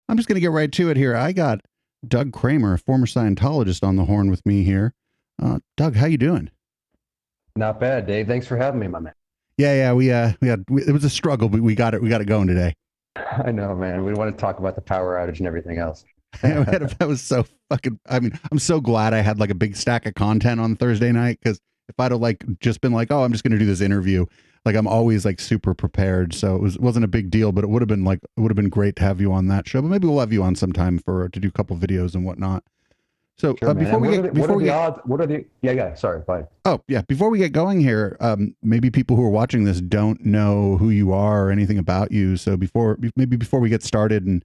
I'm just going to get right to it here. I got Doug Kramer, a former Scientologist, on the horn with me here. Doug, how you doing? Not bad, Dave. Thanks for having me, my man. Yeah, it was a struggle, but we got it going today. I know, man. We want to talk about the power outage and everything else. That was so fucking. I mean, I'm so glad I had like a big stack of content on Thursday night because if I'd have like just been like, oh, I'm just going to do this interview, like I'm always like super prepared, so wasn't a big deal. But it would have been great to have you on that show. But maybe we'll have you on sometime for to do a couple videos and whatnot. So Sure, man. before And we get what before are we the get odds? What are the? Yeah, yeah. Sorry, bye. Oh, yeah. Before we get going here, maybe people who are watching this don't know who you are or anything about you. So before we get started and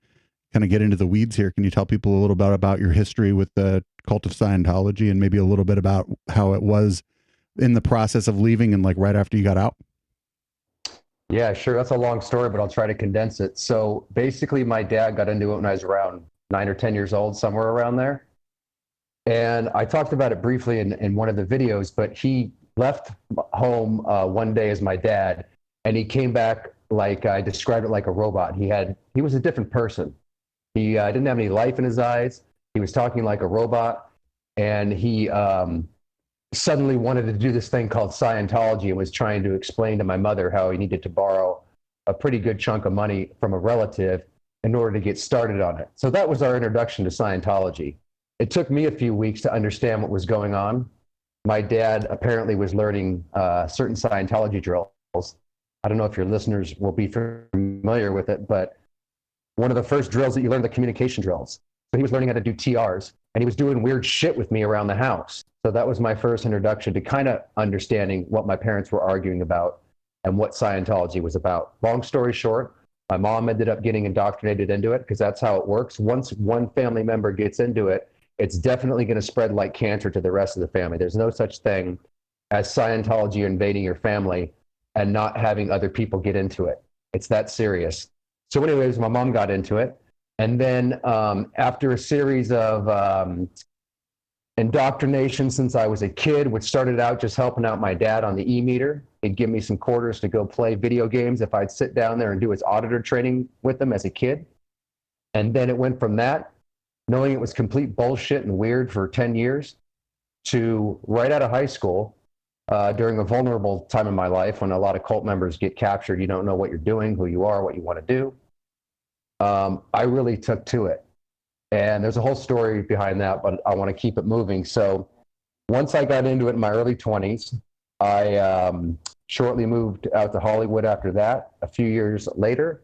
kind of get into the weeds here, can you tell people a little bit about your history with the cult of Scientology and maybe a little bit about how it was in the process of leaving and like right after you got out? Yeah, sure. That's a long story, but I'll try to condense it. So basically, my dad got into it when I was around 9 or 10 years old, somewhere around there. And I talked about it briefly in one of the videos, but he left home one day as my dad, and he came back like I described it like a robot. He was a different person. He didn't have any life in his eyes. He was talking like a robot, and he suddenly wanted to do this thing called Scientology and was trying to explain to my mother how he needed to borrow a pretty good chunk of money from a relative in order to get started on it. So that was our introduction to Scientology. It took me a few weeks to understand what was going on. My dad apparently was learning certain Scientology drills. I don't know if your listeners will be familiar with it, but one of the first drills that you learn, the communication drills. So he was learning how to do TRs, and he was doing weird shit with me around the house. So that was my first introduction to kind of understanding what my parents were arguing about and what Scientology was about. Long story short, my mom ended up getting indoctrinated into it because that's how it works. Once one family member gets into it, it's definitely going to spread like cancer to the rest of the family. There's no such thing as Scientology invading your family and not having other people get into it. It's that serious. So anyways, my mom got into it. And then after a series of indoctrination since I was a kid, which started out just helping out my dad on the e-meter, he'd give me some quarters to go play video games if I'd sit down there and do his auditor training with him as a kid. And then it went from that, knowing it was complete bullshit and weird for 10 years, to right out of high school, during a vulnerable time in my life when a lot of cult members get captured. You don't know what you're doing, who you are, what you want to do. I really took to it. And there's a whole story behind that, but I want to keep it moving. So once I got into it in my early 20s, I shortly moved out to Hollywood after that. A few years later,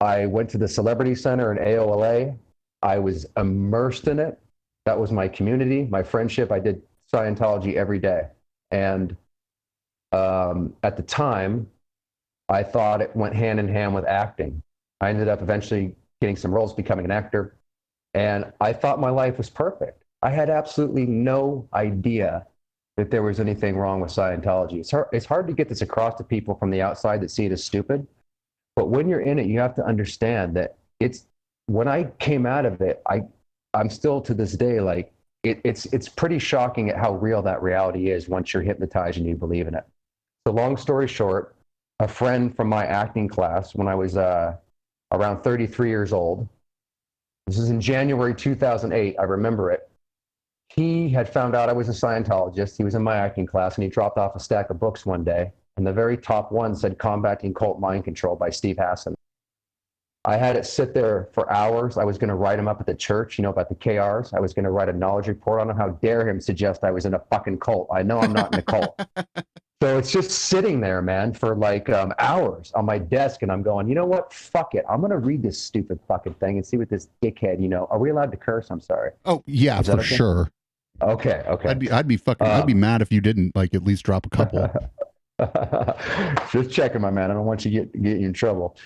I went to the Celebrity Center in AOLA. I was immersed in it. That was my community, my friendship. I did Scientology every day. And at the time, I thought it went hand in hand with acting. I ended up eventually getting some roles, becoming an actor. And I thought my life was perfect. I had absolutely no idea that there was anything wrong with Scientology. It's hard to get this across to people from the outside that see it as stupid. But when you're in it, you have to understand that when I came out of it, I'm still to this day, like, it's pretty shocking at how real that reality is once you're hypnotized and you believe in it. So long story short, a friend from my acting class when I was around 33 years old, this is in January 2008, I remember it. He had found out I was a Scientologist. He was in my acting class, and he dropped off a stack of books one day, and the very top one said Combating Cult Mind Control by Steve Hassan. I had it sit there for hours. I was going to write him up at the church, about the KRs. I was going to write a knowledge report on him. How dare him suggest I was in a fucking cult. I know I'm not in a cult. So it's just sitting there, man, for like hours on my desk. And I'm going, you know what? Fuck it. I'm going to read this stupid fucking thing and see what this dickhead, are we allowed to curse? I'm sorry. Oh yeah, Is that for okay? sure. Okay. Okay. I'd be mad if you didn't like at least drop a couple. Just checking, my man. I don't want you to get you in trouble.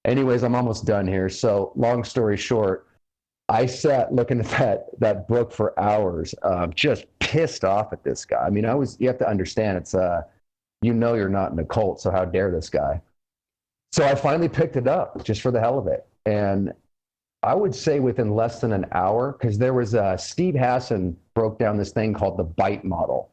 Anyways, I'm almost done here. So long story short, I sat looking at that book for hours, just pissed off at this guy. I mean, you have to understand, it's, you're not in a cult, so how dare this guy? So I finally picked it up just for the hell of it. And I would say within less than an hour, because there was Steve Hassan broke down this thing called the bite model.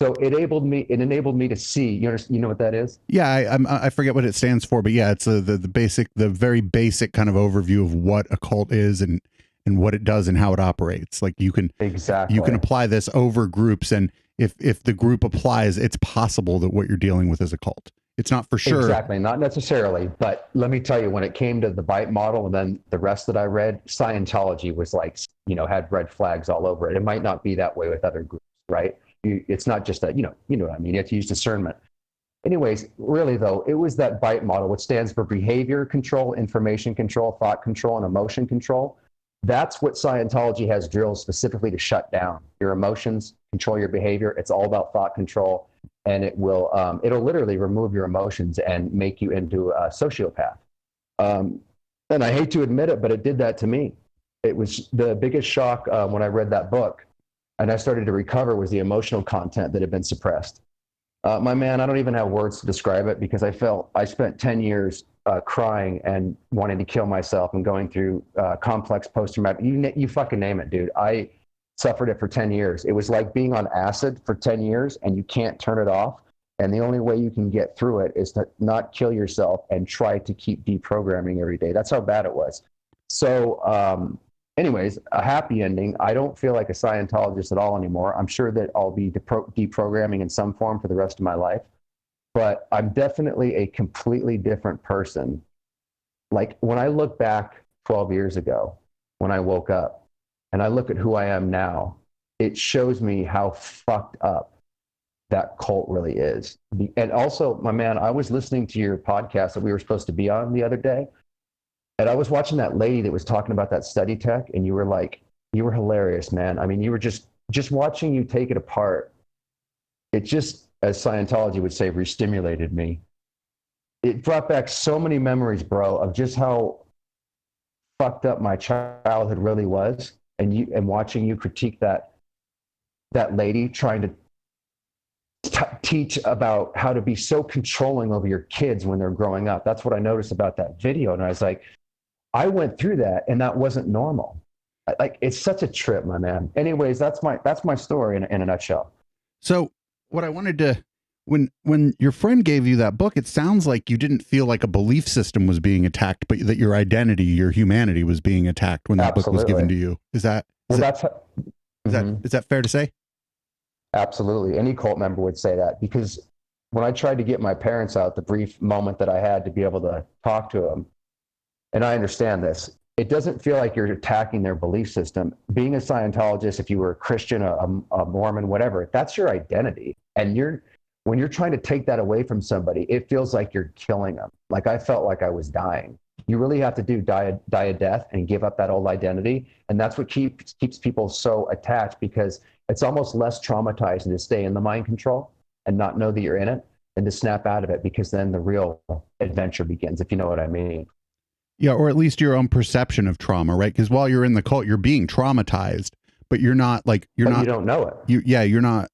So it enabled me to see, you know what that is? Yeah, I forget what it stands for, but yeah, it's the basic, the very basic kind of overview of what a cult is and what it does and how it operates. Like you can Exactly. apply this over groups, and if the group applies, it's possible that what you're dealing with is a cult. It's not for sure. Exactly, not necessarily, but let me tell you, when it came to the bite model and then the rest that I read, Scientology was like, had red flags all over it. It might not be that way with other groups, right? It's not just that, you know what I mean? You have to use discernment. Anyways, really though, it was that bite model, which stands for behavior control, information control, thought control, and emotion control. That's what Scientology has drilled specifically to shut down your emotions, control your behavior. It's all about thought control, and it'll literally remove your emotions and make you into a sociopath. And I hate to admit it, but it did that to me. It was the biggest shock when I read that book, and I started to recover, was the emotional content that had been suppressed. My man, I don't even have words to describe it, because I spent 10 years crying and wanting to kill myself and going through complex post-traumatic, you fucking name it, dude. I suffered it for 10 years. It was like being on acid for 10 years and you can't turn it off. And the only way you can get through it is to not kill yourself and try to keep deprogramming every day. That's how bad it was. So, anyways, a happy ending. I don't feel like a Scientologist at all anymore. I'm sure that I'll be deprogramming in some form for the rest of my life, but I'm definitely a completely different person. Like when I look back 12 years ago, when I woke up and I look at who I am now, it shows me how fucked up that cult really is. And also, my man, I was listening to your podcast that we were supposed to be on the other day, and I was watching that lady that was talking about that study tech, and you were hilarious, man. I mean, you were just watching you take it apart. It just, as Scientology would say, re-stimulated me. It brought back so many memories, bro, of just how fucked up my childhood really was, and watching you critique that lady trying to teach about how to be so controlling over your kids when they're growing up. That's what I noticed about that video, and I was like, I went through that, and that wasn't normal. Like, it's such a trip, my man. Anyways, that's my story in a nutshell. So what I wanted to, when your friend gave you that book, it sounds like you didn't feel like a belief system was being attacked, but that your identity, your humanity was being attacked when that book was given to you. Is that fair to say? Absolutely. Any cult member would say that, because when I tried to get my parents out, the brief moment that I had to be able to talk to them, and I understand this, it doesn't feel like you're attacking their belief system. Being a Scientologist, if you were a Christian, a Mormon, whatever, that's your identity. And when you're trying to take that away from somebody, it feels like you're killing them. Like, I felt like I was dying. You really have to die a death and give up that old identity. And that's what keeps people so attached, because it's almost less traumatizing to stay in the mind control and not know that you're in it, and to snap out of it, because then the real adventure begins, if you know what I mean. Yeah, or at least your own perception of trauma, right? Because while you're in the cult, you're being traumatized, but you don't know it.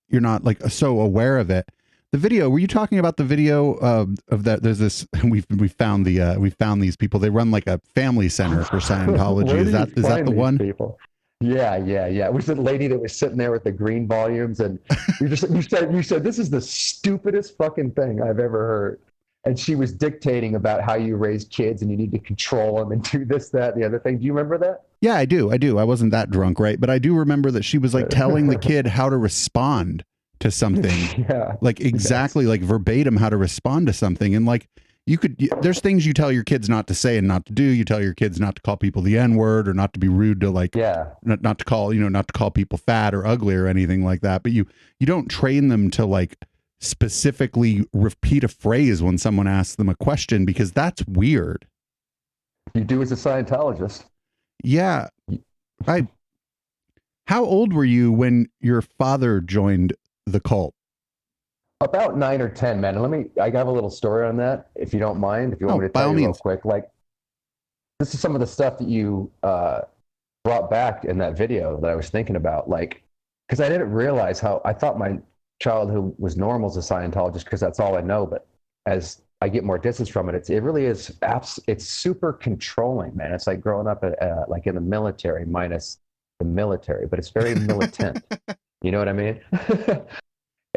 You're not like so aware of it. The video, were you talking about the video of that? There's this, we found these people. They run like a family center for Scientology. Is that the one? People? Yeah. It was the lady that was sitting there with the green volumes, and you said this is the stupidest fucking thing I've ever heard. And she was dictating about how you raise kids and you need to control them and do this, that, the other thing. Do you remember that? Yeah, I do. I wasn't that drunk, right? But I do remember that she was like telling the kid how to respond to something. Yeah. Like exactly, like verbatim how to respond to something. And like there's things you tell your kids not to say and not to do. You tell your kids not to call people the N-word, or not to be rude to not to call people fat or ugly or anything like that. But you don't train them to like specifically repeat a phrase when someone asks them a question, because that's weird. You do as a Scientologist. Yeah. How old were you when your father joined the cult? About 9 or 10, man. And I have a little story on that, if you don't mind, if you want me to tell you real quick. Like, this is some of the stuff that you brought back in that video that I was thinking about. Like, because I didn't realize how, I thought my childhood was normal as a Scientologist, because that's all I know. But as I get more distance from it, it really is. It's super controlling, man. It's like growing up like in the military, minus the military, but it's very militant. You know what I mean?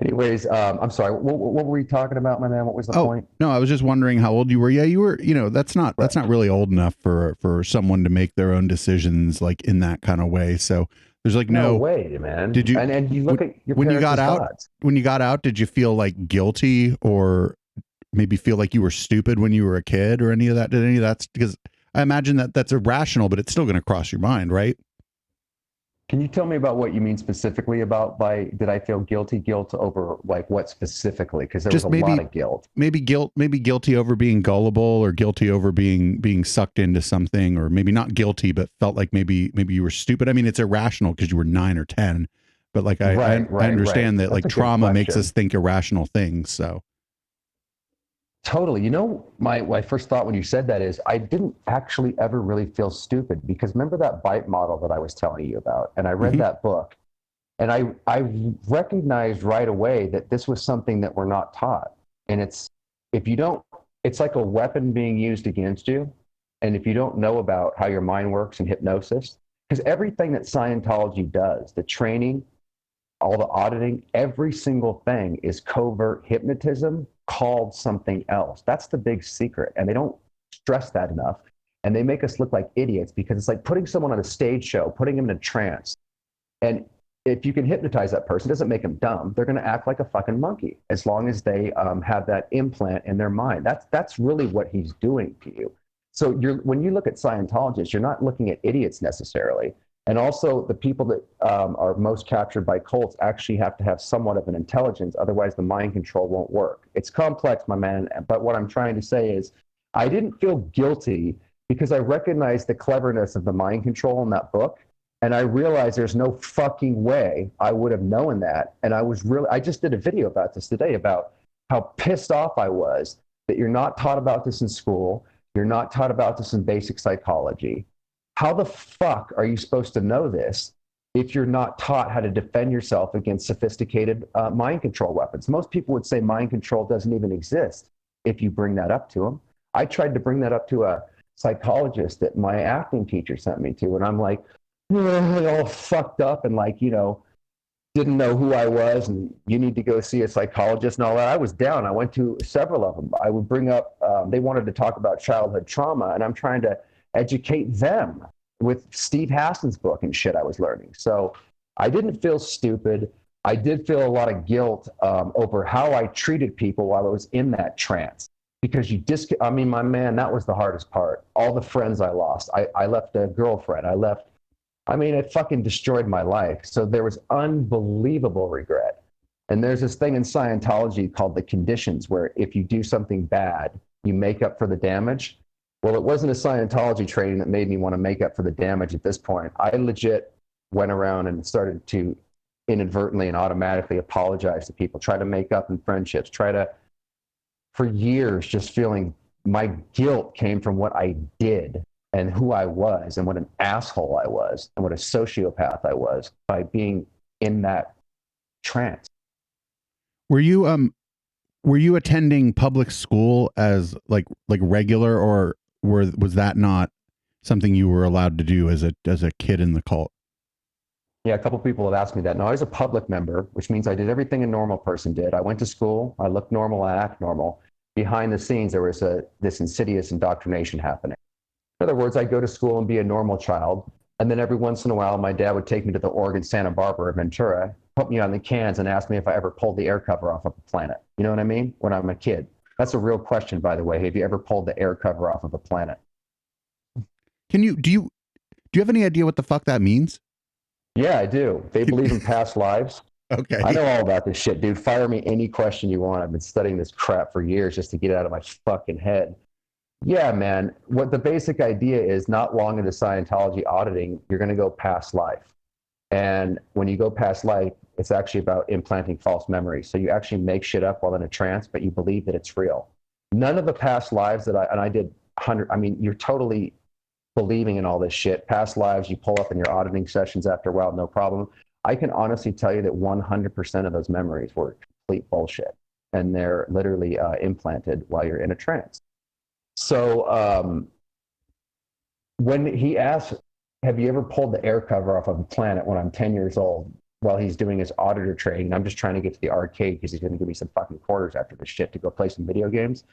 Anyways, I'm sorry. What were we talking about, my man? What was the Oh, point? no, I was just wondering how old you were. Yeah, you were, Right. that's not really old enough for someone to make their own decisions like in that kind of way. So there's like No no, way, man. did you, And you look when at your when you parents got as out, gods. did you feel like guilty or maybe feel like you were stupid when you were a kid or any of that? Did any of that, because I imagine that that's irrational, but it's still going to cross your mind, right? Can you tell me about what you mean specifically about by did I feel guilty? Guilt over like what specifically? Because there was Just a lot maybe of guilt. maybe guilty over being gullible or guilty over being sucked into something, or maybe not guilty but felt like maybe you were stupid. I mean, it's irrational because you were 9 or 10, but like I Right. understand that That's like a good trauma makes us question. think irrational things. So Totally. You know, my first thought when you said that is I didn't actually ever really feel stupid because remember that bite model that I was telling you about? And I read mhm. that book and I recognized right away that this was something that we're not taught. And it's if you don't, it's like a weapon being used against you. And if you don't know about how your mind works and hypnosis, because everything that Scientology does, the training, all the auditing, every single thing is covert hypnotism called something else. That's the big secret. And they don't stress that enough. And they make us look like idiots because it's like putting someone on a stage show, putting them in a trance. And if you can hypnotize that person, it doesn't make them dumb. They're going to act like a fucking monkey as long as they have that implant in their mind. That's really what he's doing to you. So when you look at Scientologists, you're not looking at idiots necessarily. And also, the people that are most captured by cults actually have to have somewhat of an intelligence. Otherwise, the mind control won't work. It's complex, my man. But what I'm trying to say is, I didn't feel guilty because I recognized the cleverness of the mind control in that book. And I realized there's no fucking way I would have known that. And I just did a video about this today about how pissed off I was that you're not taught about this in school. You're not taught about this in basic psychology. How the fuck are you supposed to know this if you're not taught how to defend yourself against sophisticated mind control weapons? Most people would say mind control doesn't even exist if you bring that up to them. I tried to bring that up to a psychologist that my acting teacher sent me to, and I'm like, all fucked up and like, didn't know who I was and you need to go see a psychologist and all that. I was down. I went to several of them. I would bring up, they wanted to talk about childhood trauma, and I'm trying to educate them with Steve Hassan's book and shit I was learning. So I didn't feel stupid. I did feel a lot of guilt over how I treated people while I was in that trance. Because I mean, my man, that was the hardest part. All the friends I lost. I left a girlfriend. I mean, it fucking destroyed my life. So there was unbelievable regret. And there's this thing in Scientology called the conditions, where if you do something bad, you make up for the damage. Well, it wasn't a Scientology training that made me want to make up for the damage at this point. I legit went around and started to inadvertently and automatically apologize to people, try to make up in friendships, for years, just feeling my guilt came from what I did and who I was and what an asshole I was and what a sociopath I was by being in that trance. were you attending public school as like regular, or was that not something you were allowed to do as a kid in the cult? Yeah, a couple people have asked me that. No, I was a public member, which means I did everything a normal person did. I went to school, I looked normal, I act normal. Behind the scenes, there was this insidious indoctrination happening. In other words, I'd go to school and be a normal child. And then every once in a while, my dad would take me to the Oregon Santa Barbara Ventura, put me on the cans, and ask me if I ever pulled the air cover off of a planet. You know what I mean? When I'm a kid. That's a real question, by the way. Have you ever pulled the air cover off of a planet? Can you do you have any idea what the fuck that means? Yeah, I do. They believe in past lives. I Okay. know all about this shit, dude. Fire me any question you want. I've been studying this crap for years just to get it out of my fucking head. Yeah, man. What the basic idea is, not long into Scientology auditing, you're going to go past life. And when you go past life, it's actually about implanting false memories. So you actually make shit up while in a trance, but you believe that it's real. None of the past lives and I did 100, I mean, you're totally believing in all this shit. Past lives, you pull up in your auditing sessions after a while, no problem. I can honestly tell you that 100% of those memories were complete bullshit. And they're literally implanted while you're in a trance. So when he asked, have you ever pulled the air cover off of a planet when I'm 10 years old? while he's doing his auditor training. I'm just trying to get to the arcade because he's going to give me some fucking quarters after this shit to go play some video games.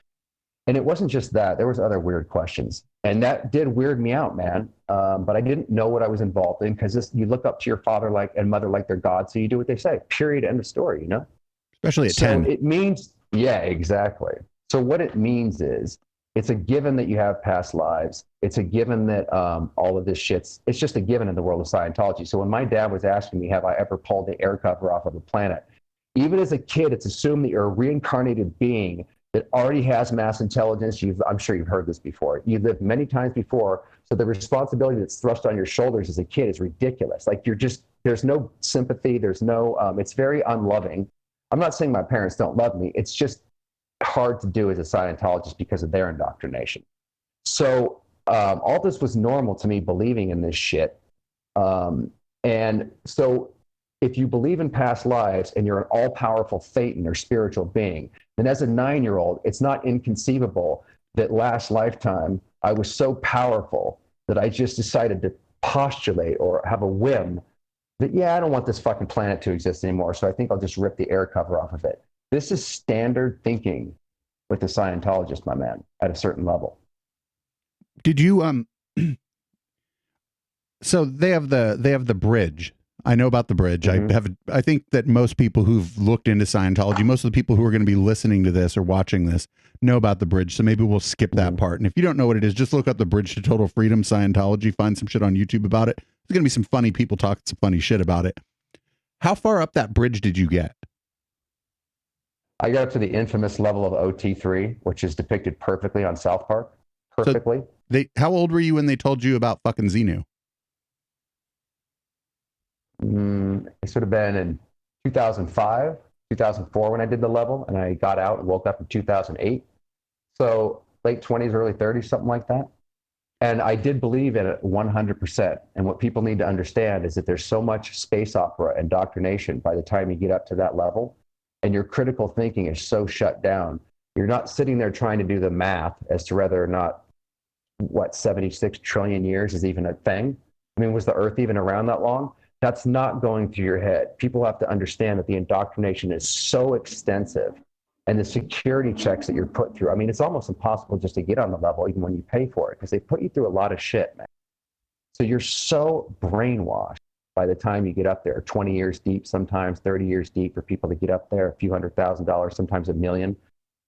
And it wasn't just that. There was other weird questions. And that did weird me out, man. But I didn't know what I was involved in because you look up to your father like and mother like they're God. So you do what they say, period, end of story, you know? Especially at So 10. it means, yeah, exactly. So what it means is it's a given that you have past lives. It's a given that all of this it's just a given in the world of Scientology. So when my dad was asking me, have I ever pulled the air cover off of a planet? Even as a kid, it's assumed that you're a reincarnated being that already has mass intelligence. I'm sure you've heard this before. You lived many times before. So the responsibility that's thrust on your shoulders as a kid is ridiculous. Like there's no sympathy. There's no, it's very unloving. I'm not saying my parents don't love me. It's just hard to do as a Scientologist because of their indoctrination. So all this was normal to me believing in this shit. And so if you believe in past lives and you're an all-powerful Thetan or spiritual being, then as a 9-year-old, it's not inconceivable that last lifetime I was so powerful that I just decided to postulate or have a whim that, yeah, I don't want this fucking planet to exist anymore, so I think I'll just rip the air cover off of it. This is standard thinking with the Scientologist, my man, at a certain level. Did you so they have the bridge. I know about the bridge. Mm-hmm. I think that most people who've looked into Scientology, most of the people who are going to be listening to this or watching this know about the bridge. So maybe we'll skip that part. And if you don't know what it is, just look up the Bridge to Total Freedom Scientology, find some shit on YouTube about it. There's going to be some funny people talking some funny shit about it. How far up that bridge did you get? I got up to the infamous level of OT3, which is depicted perfectly on South Park. Perfectly. So how old were you when they told you about fucking Xenu? It should have been in 2005, 2004 when I did the level, and I got out and woke up in 2008. So late 20s, early 30s, something like that. And I did believe in it 100%. And what people need to understand is that there's so much space opera indoctrination by the time you get up to that level, and your critical thinking is so shut down. You're not sitting there trying to do the math as to whether or not, 76 trillion years is even a thing. I mean, was the Earth even around that long? That's not going through your head. People have to understand that the indoctrination is so extensive and the security checks that you're put through. I mean, it's almost impossible just to get on the level even when you pay for it because they put you through a lot of shit, man. So you're so brainwashed by the time you get up there, 20 years deep, sometimes 30 years deep for people to get up there, a few $100,000, sometimes $1 million.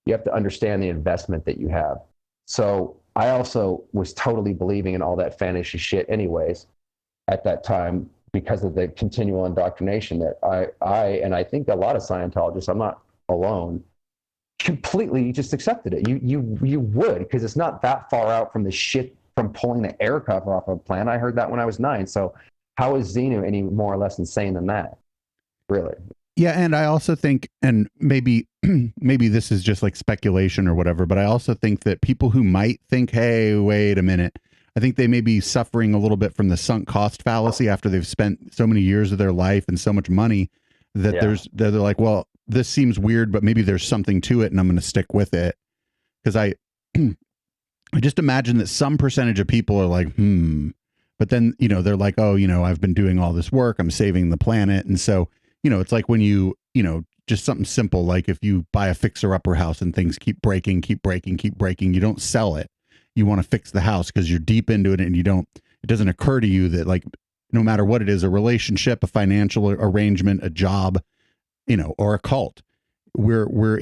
You have to understand the investment that you have. So I also was totally believing in all that fantasy shit anyways at that time because of the continual indoctrination that I think a lot of Scientologists, I'm not alone, completely just accepted it. You would, because it's not that far out from the shit from pulling the air cover off of a plane. I heard that when I was 9. So how is Xenu any more or less insane than that? Really? Yeah, and I also think, and maybe this is just like speculation or whatever, but I also think that people who might think, hey, wait a minute, I think they may be suffering a little bit from the sunk cost fallacy after they've spent so many years of their life and so much money that they're like, well, this seems weird, but maybe there's something to it and I'm going to stick with it. Because I just imagine that some percentage of people are like, but then, they're like, oh, I've been doing all this work, I'm saving the planet. And so, it's like when you just something simple, like if you buy a fixer-upper house and things keep breaking, you don't sell it. You want to fix the house because you're deep into it and it doesn't occur to you that, like, no matter what it is, a relationship, a financial arrangement, a job, or a cult, we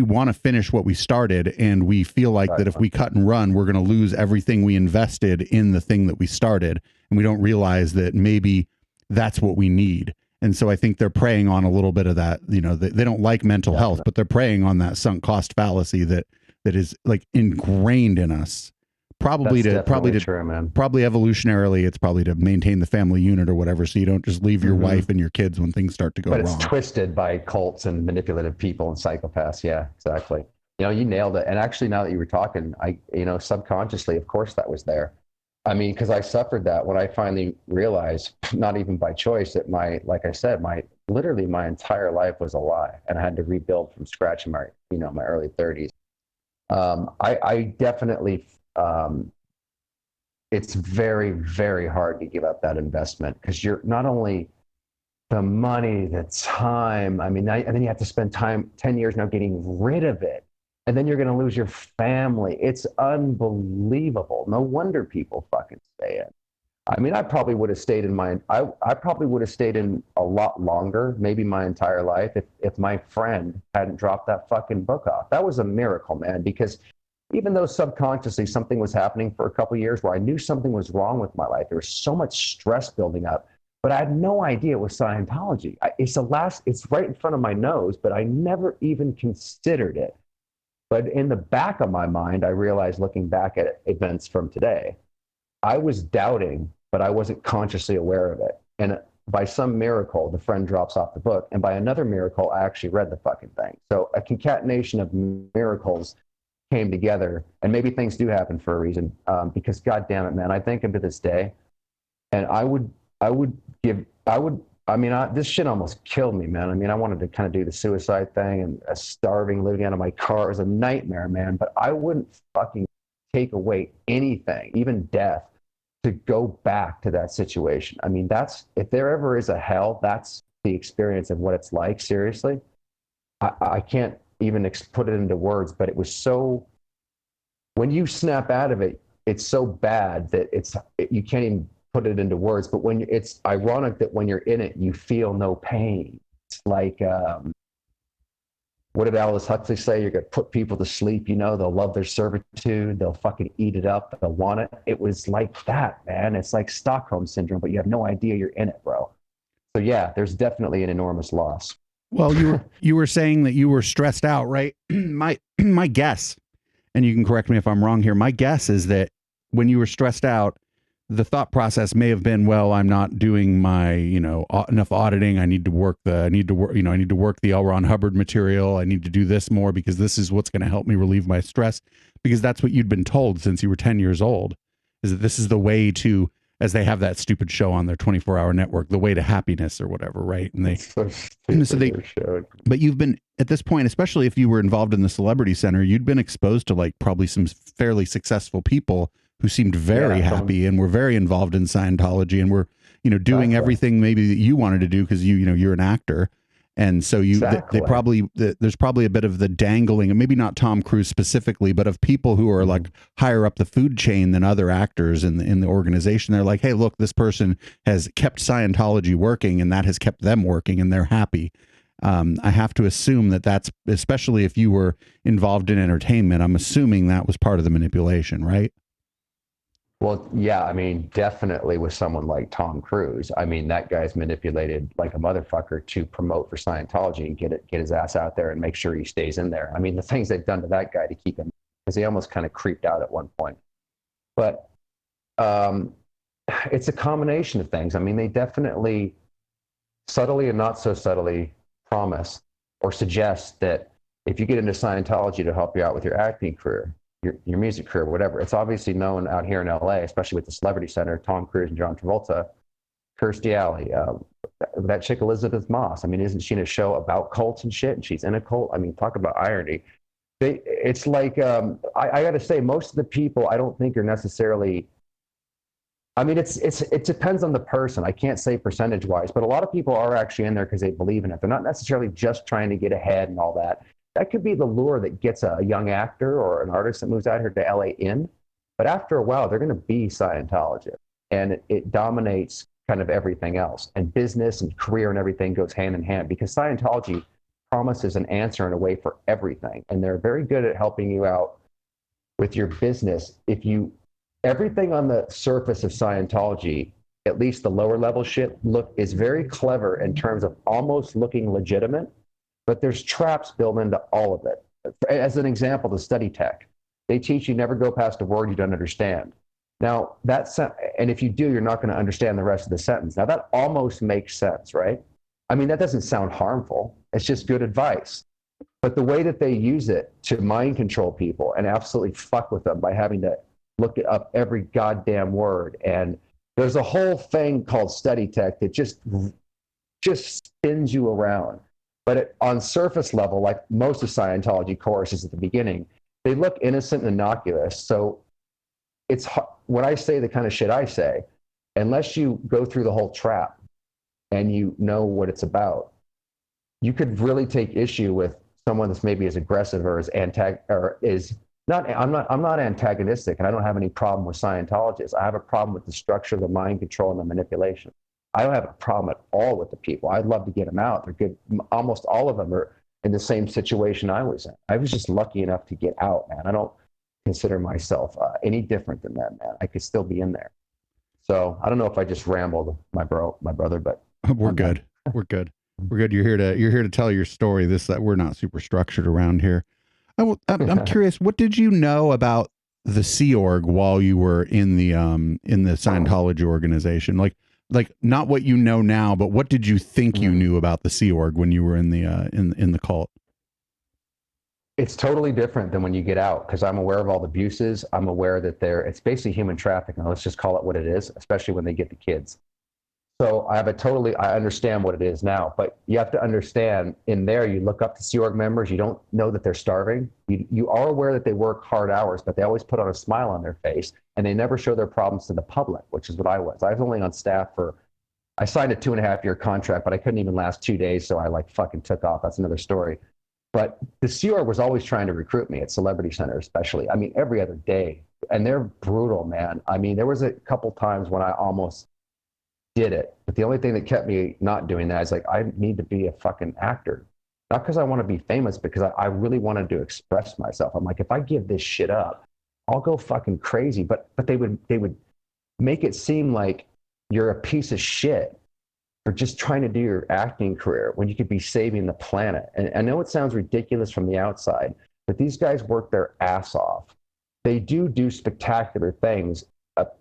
want to finish what we started, and we feel like that if we cut and run, we're going to lose everything we invested in the thing that we started, and we don't realize that maybe that's what we need. And so I think they're preying on a little bit of that. They don't like mental health, but they're preying on that sunk cost fallacy that is like ingrained in us. Probably evolutionarily, it's probably to maintain the family unit or whatever, so you don't just leave your wife and your kids when things start to go wrong. But it's twisted by cults and manipulative people and psychopaths. Yeah, exactly. You nailed it. And actually, now that you were talking, subconsciously, of course, that was there. I mean, because I suffered that when I finally realized, not even by choice, that literally my entire life was a lie, and I had to rebuild from scratch in my early 30s. I definitely, it's very, very hard to give up that investment because you're not only the money, the time. I mean, and then you have to spend 10 years now getting rid of it. And then you're going to lose your family. It's unbelievable. No wonder people fucking stay in. I mean, I probably would have stayed in I probably would have stayed in a lot longer, maybe my entire life, if my friend hadn't dropped that fucking book off. That was a miracle, man, because even though subconsciously something was happening for a couple of years where I knew something was wrong with my life, there was so much stress building up, but I had no idea it was Scientology. It's right in front of my nose, but I never even considered it. But in the back of my mind, I realized looking back at events from today, I was doubting, but I wasn't consciously aware of it. And by some miracle, the friend drops off the book. And by another miracle, I actually read the fucking thing. So a concatenation of miracles came together. And maybe things do happen for a reason. Because God damn it, man, I think to this day, and this shit almost killed me, man. I mean, I wanted to kind of do the suicide thing and starving, living out of my car. It was a nightmare, man. But I wouldn't fucking take away anything, even death, to go back to that situation. I mean, if there ever is a hell, that's the experience of what it's like. Seriously, I can't even put it into words, but it was so, when you snap out of it, it's so bad that you can't even put it into words. But it's ironic that when you're in it, you feel no pain. It's like, what did Aldous Huxley say? You're going to put people to sleep, they'll love their servitude. They'll fucking eat it up. They'll want it. It was like that, man. It's like Stockholm syndrome, but you have no idea you're in it, bro. So yeah, there's definitely an enormous loss. Well, you were saying that you were stressed out, right? My guess, and you can correct me if I'm wrong here, my guess is that when you were stressed out, the thought process may have been, well, I'm not doing my, enough auditing. I need to work the L. Ron Hubbard material. I need to do this more because this is what's going to help me relieve my stress, because that's what you'd been told since you were 10 years old, is that this is the way to, as they have that stupid show on their 24-hour network, the way to happiness or whatever. Right. But you've been at this point, especially if you were involved in the Celebrity Center, you'd been exposed to like probably some fairly successful people who seemed very happy and were very involved in Scientology and were, doing everything maybe that you wanted to do because you're an actor. And so there's probably a bit of the dangling, and maybe not Tom Cruise specifically, but of people who are like higher up the food chain than other actors in the organization. They're like, hey, look, this person has kept Scientology working and that has kept them working and they're happy. I have to assume that's, especially if you were involved in entertainment, I'm assuming that was part of the manipulation, right? Well, yeah, I mean, definitely with someone like Tom Cruise. I mean, that guy's manipulated like a motherfucker to promote for Scientology and get his ass out there and make sure he stays in there. I mean, the things they've done to that guy to keep him, because he almost kind of creeped out at one point. But it's a combination of things. I mean, they definitely subtly and not so subtly promise or suggest that if you get into Scientology to help you out with your acting career, your music career, whatever. It's obviously known out here in LA, especially with the Celebrity Center, Tom Cruise and John Travolta, Kirstie Alley, that chick Elizabeth Moss. I mean, isn't she in a show about cults and shit? And she's in a cult. I mean, talk about irony. It's like, I got to say, most of the people I don't think are necessarily, I mean, it depends on the person. I can't say percentage wise, but a lot of people are actually in there because they believe in it. They're not necessarily just trying to get ahead and all that. That could be the lure that gets a young actor or an artist that moves out here to LA in. But after a while, they're going to be Scientologists. And it dominates kind of everything else. And business and career and everything goes hand in hand, because Scientology promises an answer and a way for everything. And they're very good at helping you out with your business. Everything on the surface of Scientology, at least the lower level shit, is very clever in terms of almost looking legitimate. But there's traps built into all of it. As an example, the study tech. They teach you never go past a word you don't understand. Now, and if you do, you're not going to understand the rest of the sentence. Now, that almost makes sense, right? I mean, that doesn't sound harmful. It's just good advice. But the way that they use it to mind control people and absolutely fuck with them by having to look up every goddamn word. And there's a whole thing called study tech that just spins you around. But on surface level, like most of Scientology courses at the beginning, they look innocent and innocuous. So when I say the kind of shit I say, unless you go through the whole trap, and you know what it's about, you could really take issue with someone that's maybe as aggressive or as or is not. I'm not antagonistic, and I don't have any problem with Scientologists. I have a problem with the structure, the mind control, and the manipulation. I don't have a problem at all with the people. I'd love to get them out. They're good. Almost all of them are in the same situation I was in. I was just lucky enough to get out, man. I don't consider myself any different than that, man. I could still be in there. So I don't know if I just rambled, my brother, but We're good. We're good. We're good. You're here to tell your story. That we're not super structured around here. I'm curious. What did you know about the Sea Org while you were in the Scientology organization? Like not what you know now, but what did you think you knew about the Sea Org when you were in the in the cult? It's totally different than when you get out, because I'm aware of all the abuses. I'm aware that it's basically human trafficking. Let's just call it what it is, especially when they get the kids. So I understand what it is now, but you have to understand, in there, you look up to Sea Org members, you don't know that they're starving. You are aware that they work hard hours, but they always put on a smile on their face, and they never show their problems to the public, which is what I was. I was only on staff I signed a 2.5-year contract, but I couldn't even last 2 days, so I fucking took off. That's another story. But the Sea Org was always trying to recruit me at Celebrity Center, especially. I mean, every other day. And they're brutal, man. I mean, there was a couple times when I almost did it. But the only thing that kept me not doing that is I need to be a fucking actor. Not because I want to be famous, because I really wanted to express myself. I'm like, if I give this shit up, I'll go fucking crazy. But they would make it seem like you're a piece of shit for just trying to do your acting career when you could be saving the planet. And I know it sounds ridiculous from the outside, but these guys work their ass off. They do spectacular things,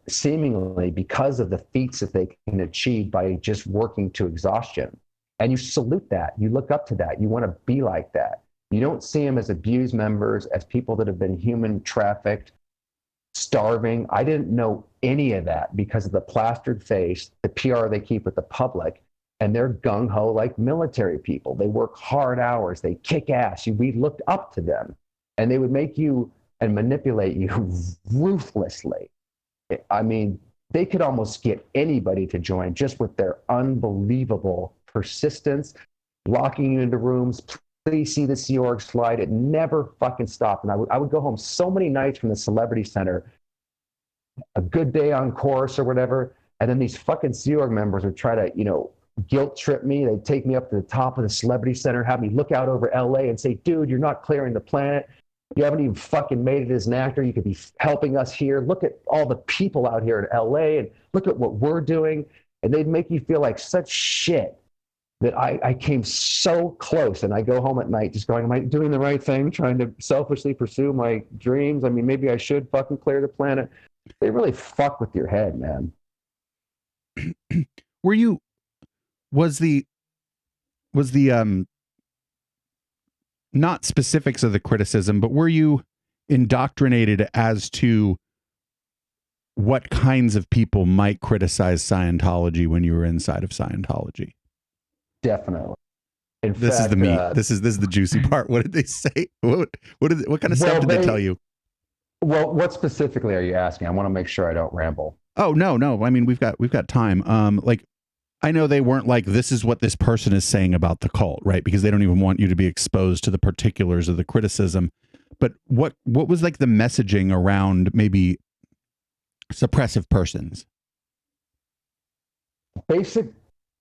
seemingly because of the feats that they can achieve by just working to exhaustion. And you salute that. You look up to that. You want to be like that. You don't see them as abused members, as people that have been human trafficked, starving. I didn't know any of that because of the plastered face, the PR they keep with the public, and they're gung-ho like military people. They work hard hours. They kick ass. We looked up to them, and they would make you and manipulate you ruthlessly. I mean, they could almost get anybody to join just with their unbelievable persistence, locking you into rooms. Please see the Sea Org slide. It never fucking stopped. And I would go home so many nights from the Celebrity Center, a good day on course or whatever. And then these fucking Sea Org members would try to, guilt trip me. They'd take me up to the top of the Celebrity Center, have me look out over LA and say, dude, you're not clearing the planet. You haven't even fucking made it as an actor. You could be helping us here. Look at all the people out here in LA and look at what we're doing. And they'd make you feel like such shit that I came so close. And I go home at night just going, am I doing the right thing? Trying to selfishly pursue my dreams. I mean, maybe I should fucking clear the planet. They really fuck with your head, man. Was the not specifics of the criticism, but were you indoctrinated as to what kinds of people might criticize Scientology when you were inside of Scientology? Definitely. This is the meat. This is the juicy part. What did they say? What kind of stuff did they tell you? Well, what specifically are you asking? I want to make sure I don't ramble. Oh, no. I mean, we've got time. I know they weren't like, this is what this person is saying about the cult, right? Because they don't even want you to be exposed to the particulars of the criticism. But what was like the messaging around maybe suppressive persons? Basic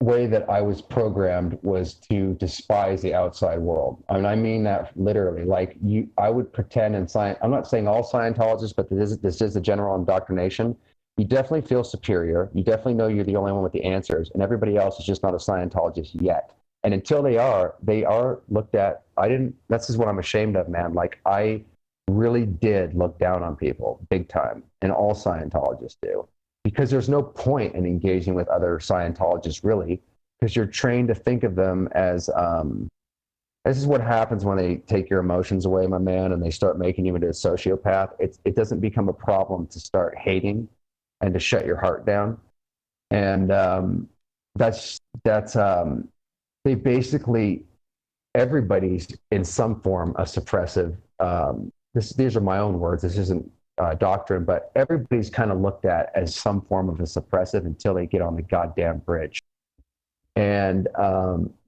way that I was programmed was to despise the outside world. I mean that literally. Like I would pretend in science. I'm not saying all Scientologists, but this is the general indoctrination. You definitely feel superior. You definitely know you're the only one with the answers, and everybody else is just not a Scientologist yet. And until they are looked at. This is what I'm ashamed of, man. Like I really did look down on people big time, and all Scientologists do. Because there's no point in engaging with other Scientologists, really, because you're trained to think of them as, this is what happens when they take your emotions away, my man, and they start making you into a sociopath. It doesn't become a problem to start hating and to shut your heart down. And they basically, everybody's in some form a suppressive, these are my own words, this isn't doctrine, but everybody's kind of looked at as some form of a suppressive until they get on the goddamn bridge. And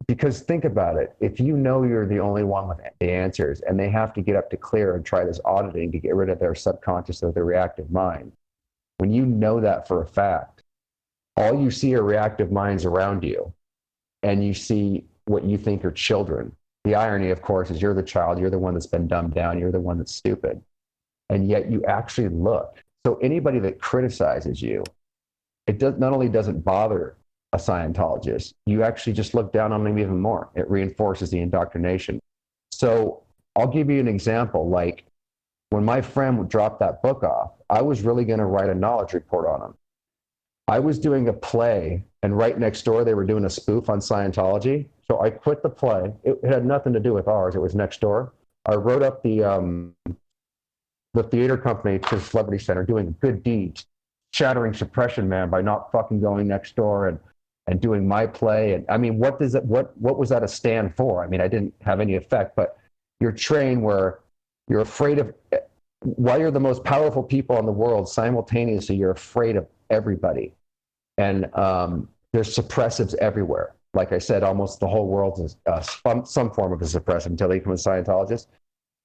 because think about it, if you know you're the only one with the answers and they have to get up to clear and try this auditing to get rid of their subconscious or their reactive mind, when you know that for a fact, all you see are reactive minds around you, and you see what you think are children. The irony, of course, is you're the child, you're the one that's been dumbed down, you're the one that's stupid. And yet you actually look. So anybody that criticizes you, it does, not only doesn't bother a Scientologist, you actually just look down on them even more. It reinforces the indoctrination. So I'll give you an example. Like when my friend dropped that book off, I was really going to write a knowledge report on him. I was doing a play, and right next door they were doing a spoof on Scientology. So I quit the play. It had nothing to do with ours. It was next door. I wrote up the theater company to the Celebrity Center doing a good deed, shattering suppression, man, by not fucking going next door and doing my play. And I mean, what was that a stand for? I mean, I didn't have any effect, but you're trained where you're afraid of, while you're the most powerful people in the world, simultaneously you're afraid of everybody. And there's suppressives everywhere. Like I said, almost the whole world is some form of a suppressive until they become a Scientologist.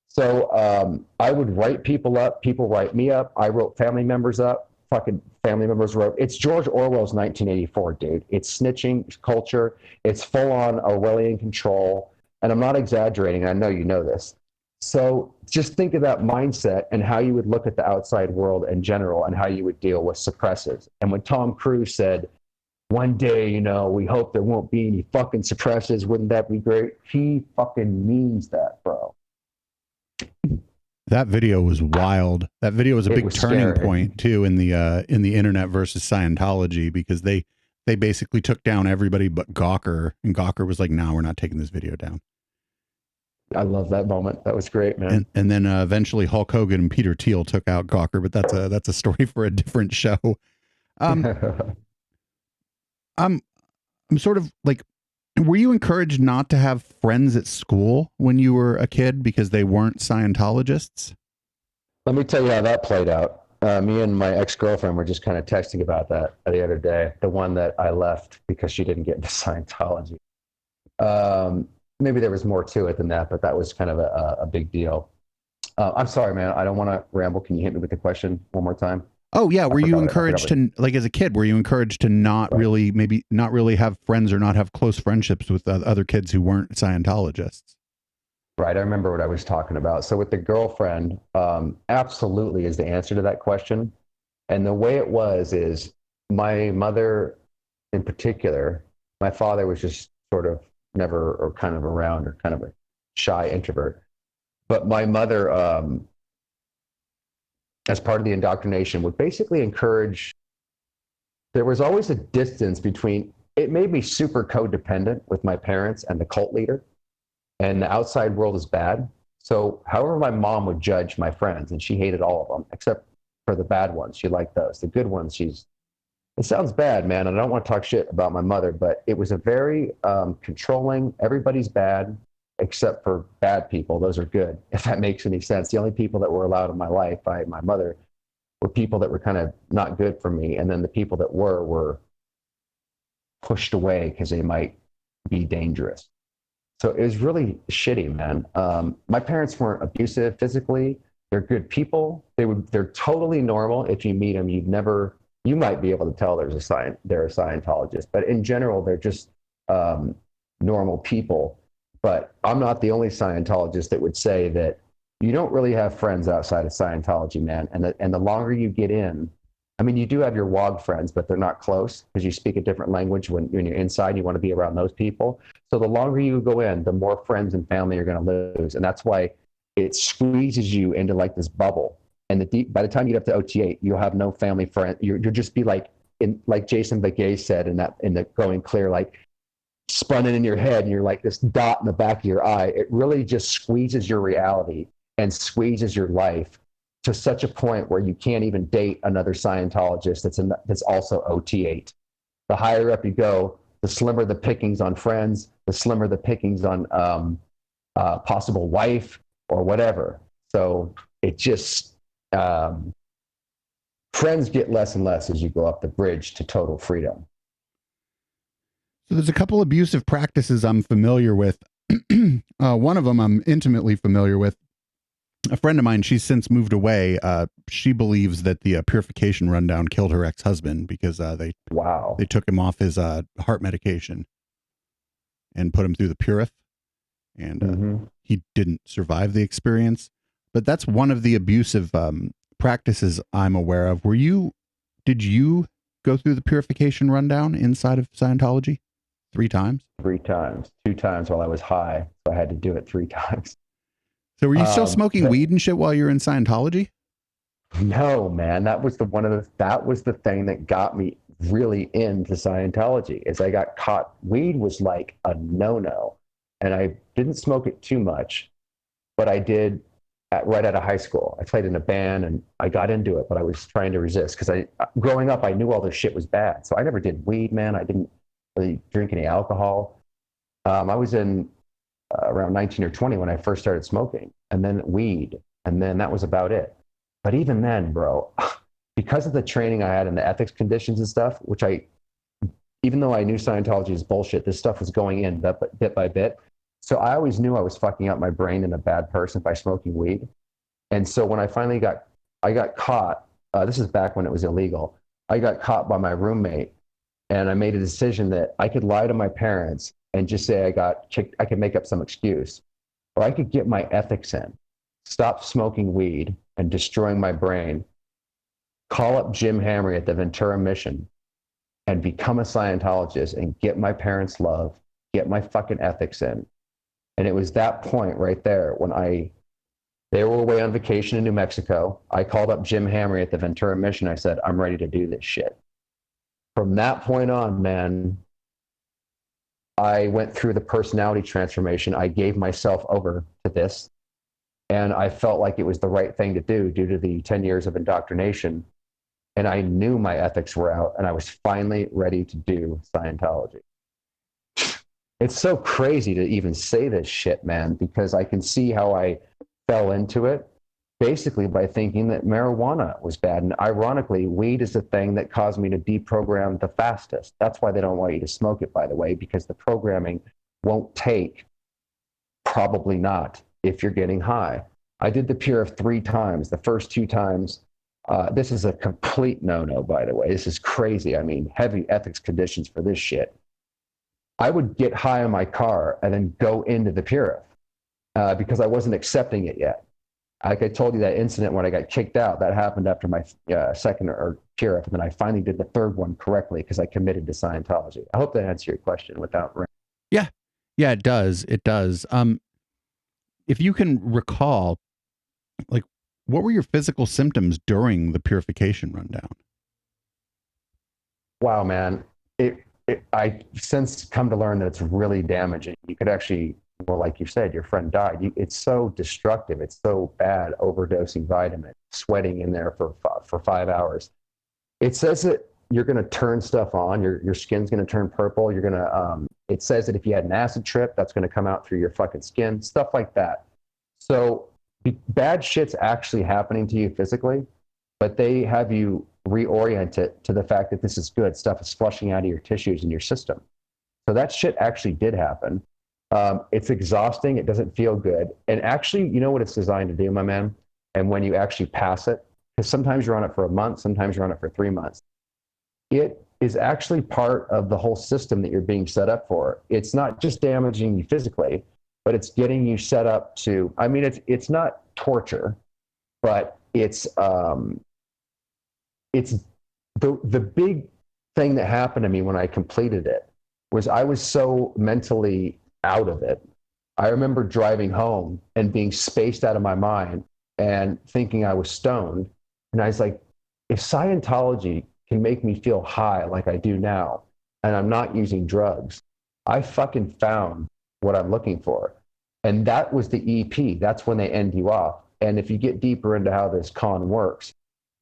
So I would write people up. People write me up. I wrote family members up. Fucking family members wrote. It's George Orwell's 1984, dude. It's snitching culture. It's full on Orwellian control. And I'm not exaggerating. I know you know this. So just think of that mindset and how you would look at the outside world in general and how you would deal with suppressives. And when Tom Cruise said, one day, you know, we hope there won't be any fucking suppressives, wouldn't that be great? He fucking means that, bro. That video was wild. That video was a big turning point too in the internet versus Scientology, because they basically took down everybody but Gawker, and Gawker was like, "No, we're not taking this video down." I love that moment. That was great, man. And then eventually Hulk Hogan and Peter Thiel took out Gawker, but that's a story for a different show. I'm sort of like, were you encouraged not to have friends at school when you were a kid because they weren't Scientologists? Let me tell you how that played out. Me and my ex-girlfriend were just kind of texting about that the other day, the one that I left because she didn't get into Scientology. Maybe there was more to it than that, but that was kind of a big deal. I'm sorry, man. I don't want to ramble. Can you hit me with the question one more time? Oh yeah, were you encouraged to, like as a kid, were you encouraged to not really, maybe not really have friends or not have close friendships with other kids who weren't Scientologists? Right, I remember what I was talking about. So with the girlfriend, absolutely is the answer to that question. And the way it was is my mother in particular, my father was just sort of never or kind of around or kind of a shy introvert. But my mother, as part of the indoctrination, would basically encourage, there was always a distance between, it made me super codependent with my parents and the cult leader, and the outside world is bad. So however my mom would judge my friends, and she hated all of them, except for the bad ones. She liked those. The good ones, it sounds bad, man, and I don't want to talk shit about my mother, but it was a very controlling, everybody's bad, except for bad people. Those are good, if that makes any sense. The only people that were allowed in my life by my mother were people that were kind of not good for me. And then the people that were pushed away because they might be dangerous. So it was really shitty, man. My parents weren't abusive physically. They're good people. They're totally normal. If you meet them, you might be able to tell they're a Scientologist, but in general, they're just normal people. But I'm not the only Scientologist that would say that you don't really have friends outside of Scientology, man. And the longer you get in, I mean, you do have your WOG friends, but they're not close because you speak a different language when you're inside. You want to be around those people. So the longer you go in, the more friends and family you're going to lose. And that's why it squeezes you into like this bubble. And by the time you get up to OT8, you'll have no family friend. You'll just be like Jason Begay said in the Going Clear, like, spun it in your head and you're like this dot in the back of your eye. It really just squeezes your reality and squeezes your life to such a point where you can't even date another Scientologist that's also OT8. The higher up you go, the slimmer the pickings on friends, the slimmer the pickings on possible wife or whatever. So it just, friends get less and less as you go up the bridge to total freedom. So there's a couple abusive practices I'm familiar with. One of them I'm intimately familiar with. A friend of mine, she's since moved away. She believes that the purification rundown killed her ex-husband because Wow. they took him off his heart medication and put him through the Purif, and he didn't survive the experience. But that's one of the abusive practices I'm aware of. Did you go through the purification rundown inside of Scientology 3 times? 3 times, 2 times while I was high. So I had to do it 3 times. So were you still smoking weed and shit while you were in Scientology? No, man, that was the thing that got me really into Scientology. Is I got caught. Weed was like a no-no, and I didn't smoke it too much, but I did right out of high school. I played in a band and I got into it, but I was trying to resist because growing up, I knew all this shit was bad. So I never did weed, man. I didn't really drink any alcohol. I was in around 19 or 20 when I first started smoking, and then weed, and then that was about it. But even then, bro, because of the training I had in the ethics conditions and stuff, which even though I knew Scientology is bullshit, this stuff was going in bit by bit. So I always knew I was fucking up my brain and a bad person by smoking weed. And so when I finally I got caught, this is back when it was illegal. I got caught by my roommate, and I made a decision that I could lie to my parents and just say I got kicked. I could make up some excuse, or I could get my ethics in, stop smoking weed and destroying my brain, call up Jim Hamry at the Ventura Mission and become a Scientologist and get my parents' love, get my fucking ethics in. And it was that point right there when they were away on vacation in New Mexico. I called up Jim Hamry at the Ventura Mission. I said, I'm ready to do this shit. From that point on, man, I went through the personality transformation. I gave myself over to this. And I felt like it was the right thing to do due to the 10 years of indoctrination. And I knew my ethics were out, and I was finally ready to do Scientology. It's so crazy to even say this shit, man, because I can see how I fell into it basically by thinking that marijuana was bad. And ironically, weed is the thing that caused me to deprogram the fastest. That's why they don't want you to smoke it, by the way, because the programming won't take, probably not, if you're getting high. I did the Purif 3 times. The first 2 times, this is a complete no-no, by the way. This is crazy. I mean, heavy ethics conditions for this shit. I would get high in my car and then go into the Purif because I wasn't accepting it yet. Like I told you, that incident when I got kicked out, that happened after my second or Purif, and then I finally did the 3rd one correctly because I committed to Scientology. I hope that answers your question without... Yeah, it does. It does. If you can recall, like, what were your physical symptoms during the purification rundown? Wow, man. I since come to learn that it's really damaging. You could actually, well, like you said, your friend died. It's so destructive. It's so bad, overdosing vitamin, sweating in there for 5 hours. It says that you're going to turn stuff on. Your skin's going to turn purple. You're going to, it says that if you had an acid trip, that's going to come out through your fucking skin, stuff like that. So bad shit's actually happening to you physically, but they have you reorient it to the fact that this is good. Stuff is flushing out of your tissues and your system. So that shit actually did happen. It's exhausting. It doesn't feel good. And actually, you know what it's designed to do, my man? And when you actually pass it, because sometimes you're on it for a month, sometimes you're on it for 3 months. It is actually part of the whole system that you're being set up for. It's not just damaging you physically, but it's getting you set up to, I mean, it's not torture, but it's the big thing that happened to me when I completed it was I was so mentally out of it. I remember driving home and being spaced out of my mind and thinking I was stoned. And I was like, if Scientology can make me feel high like I do now, and I'm not using drugs, I fucking found what I'm looking for. And that was the EP. That's when they end you off. And if you get deeper into how this con works,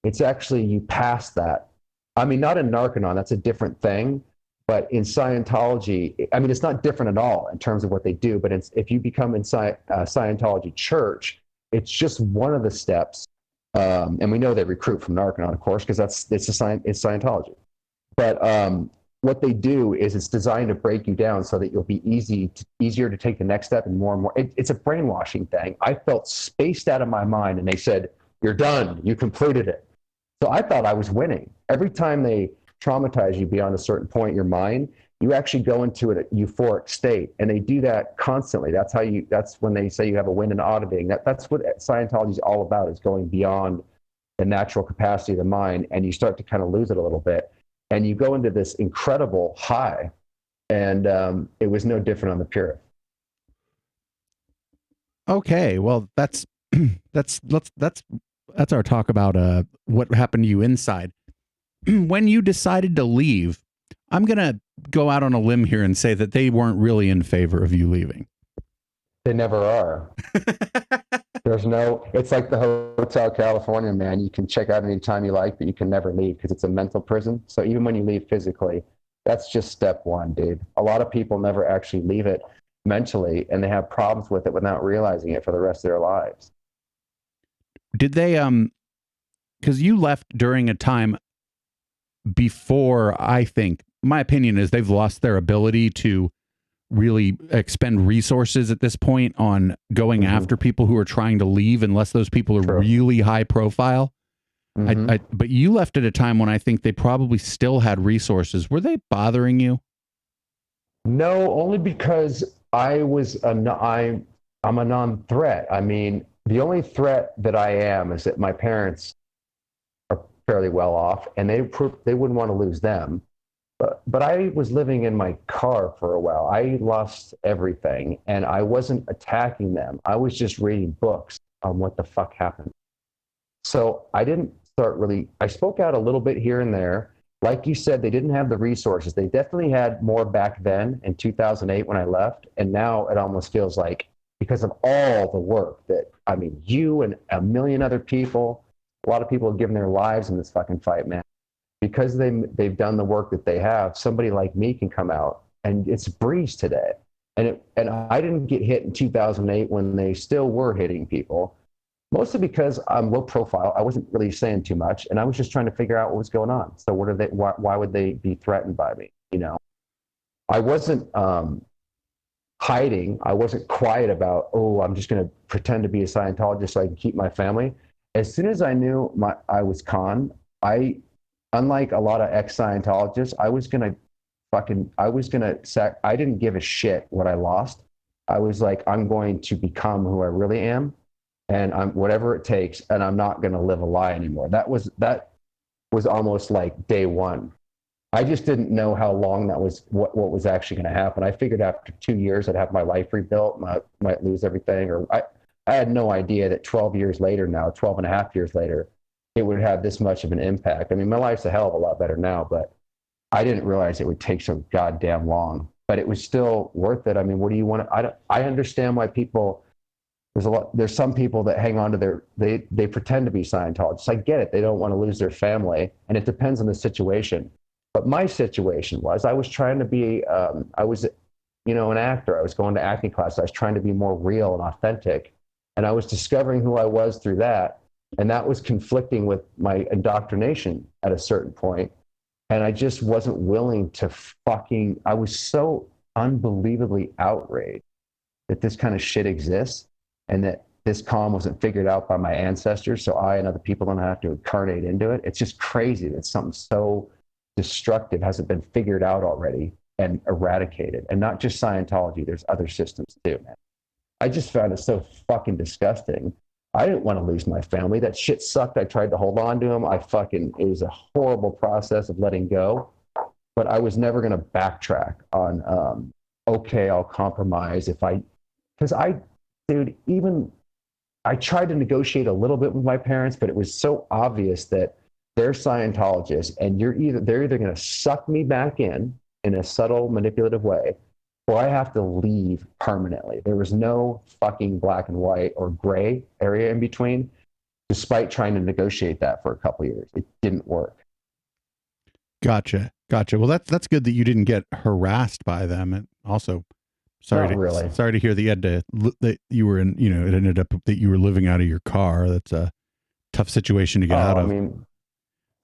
it's actually you pass that. I mean, not in Narconon, that's a different thing. But in Scientology, I mean, it's not different at all in terms of what they do. But if you become in Scientology church, it's just one of the steps. And we know they recruit from Narconon, of course, because it's Scientology. But what they do is it's designed to break you down so that you'll be easier to take the next step and more. It's a brainwashing thing. I felt spaced out of my mind, and they said, "You're done. You completed it." So I thought I was winning. Every time they traumatize you beyond a certain point in your mind, you actually go into a euphoric state, and they do that constantly. That's when they say you have a win in auditing. That's what Scientology is all about, is going beyond the natural capacity of the mind, and you start to kind of lose it a little bit, and you go into this incredible high. And it was no different on the Purist. Okay, well, that's that's our talk about what happened to you inside. When you decided to leave, I'm gonna go out on a limb here and say that they weren't really in favor of you leaving. They never are. It's like the Hotel California, man. You can check out anytime you like, but you can never leave because it's a mental prison. So even when you leave physically, that's just step one, dude. A lot of people never actually leave it mentally, and they have problems with it without realizing it for the rest of their lives. Did they, because you left during a time before, I think, my opinion is they've lost their ability to really expend resources at this point on going after people who are trying to leave, unless those people are really high profile. But you left at a time when I think they probably still had resources. Were they bothering you? No, only because I'm a non-threat. I mean, the only threat that I am is that my parents are fairly well off, and they wouldn't want to lose them. But I was living in my car for a while. I lost everything, and I wasn't attacking them. I was just reading books on what the fuck happened. So I didn't I spoke out a little bit here and there. Like you said, they didn't have the resources. They definitely had more back then in 2008 when I left. And now it almost feels like, because of all the work that, I mean, you and a million other people, a lot of people have given their lives in this fucking fight, man. Because they've done the work that they have, somebody like me can come out, and it's a breeze today. And I didn't get hit in 2008 when they still were hitting people, mostly because I'm low profile. I wasn't really saying too much, and I was just trying to figure out what was going on. So why would they be threatened by me? You know, I wasn't hiding. I wasn't quiet about, oh, I'm just going to pretend to be a Scientologist so I can keep my family. As soon as I knew I was con, unlike a lot of ex-Scientologists, I didn't give a shit what I lost. I was like, I'm going to become who I really am, and I'm whatever it takes, and I'm not going to live a lie anymore. That was almost like day one. I just didn't know how long that was, what was actually going to happen. I figured after 2 years I'd have my life rebuilt, might lose everything, or I had no idea that 12 and a half years later, it would have this much of an impact. I mean, my life's a hell of a lot better now, but I didn't realize it would take so goddamn long. But it was still worth it. I mean, what do you want to? I understand why people. There's some people that hang on to they pretend to be Scientologists. I get it. They don't want to lose their family, and it depends on the situation. But my situation was, I was trying to be. I was, an actor. I was going to acting class. I was trying to be more real and authentic, and I was discovering who I was through that. And that was conflicting with my indoctrination at a certain point. And I just wasn't willing to I was so unbelievably outraged that this kind of shit exists, and that this calm wasn't figured out by my ancestors, so I and other people don't have to incarnate into it. It's just crazy that something so destructive hasn't been figured out already and eradicated. And not just Scientology, there's other systems too, man. I just found it so fucking disgusting. I didn't want to lose my family. That shit sucked. I tried to hold on to them. It was a horrible process of letting go, but I was never going to backtrack on, okay, I'll compromise because I tried to negotiate a little bit with my parents, but it was so obvious that they're Scientologists, and they're either going to suck me back in a subtle, manipulative way, or I have to leave permanently. There was no fucking black and white or gray area in between, despite trying to negotiate that for a couple of years. It didn't work. Gotcha. Well, that's good that you didn't get harassed by them. And also, sorry to hear that you were in, it ended up that you were living out of your car. That's a tough situation to get out of. I mean,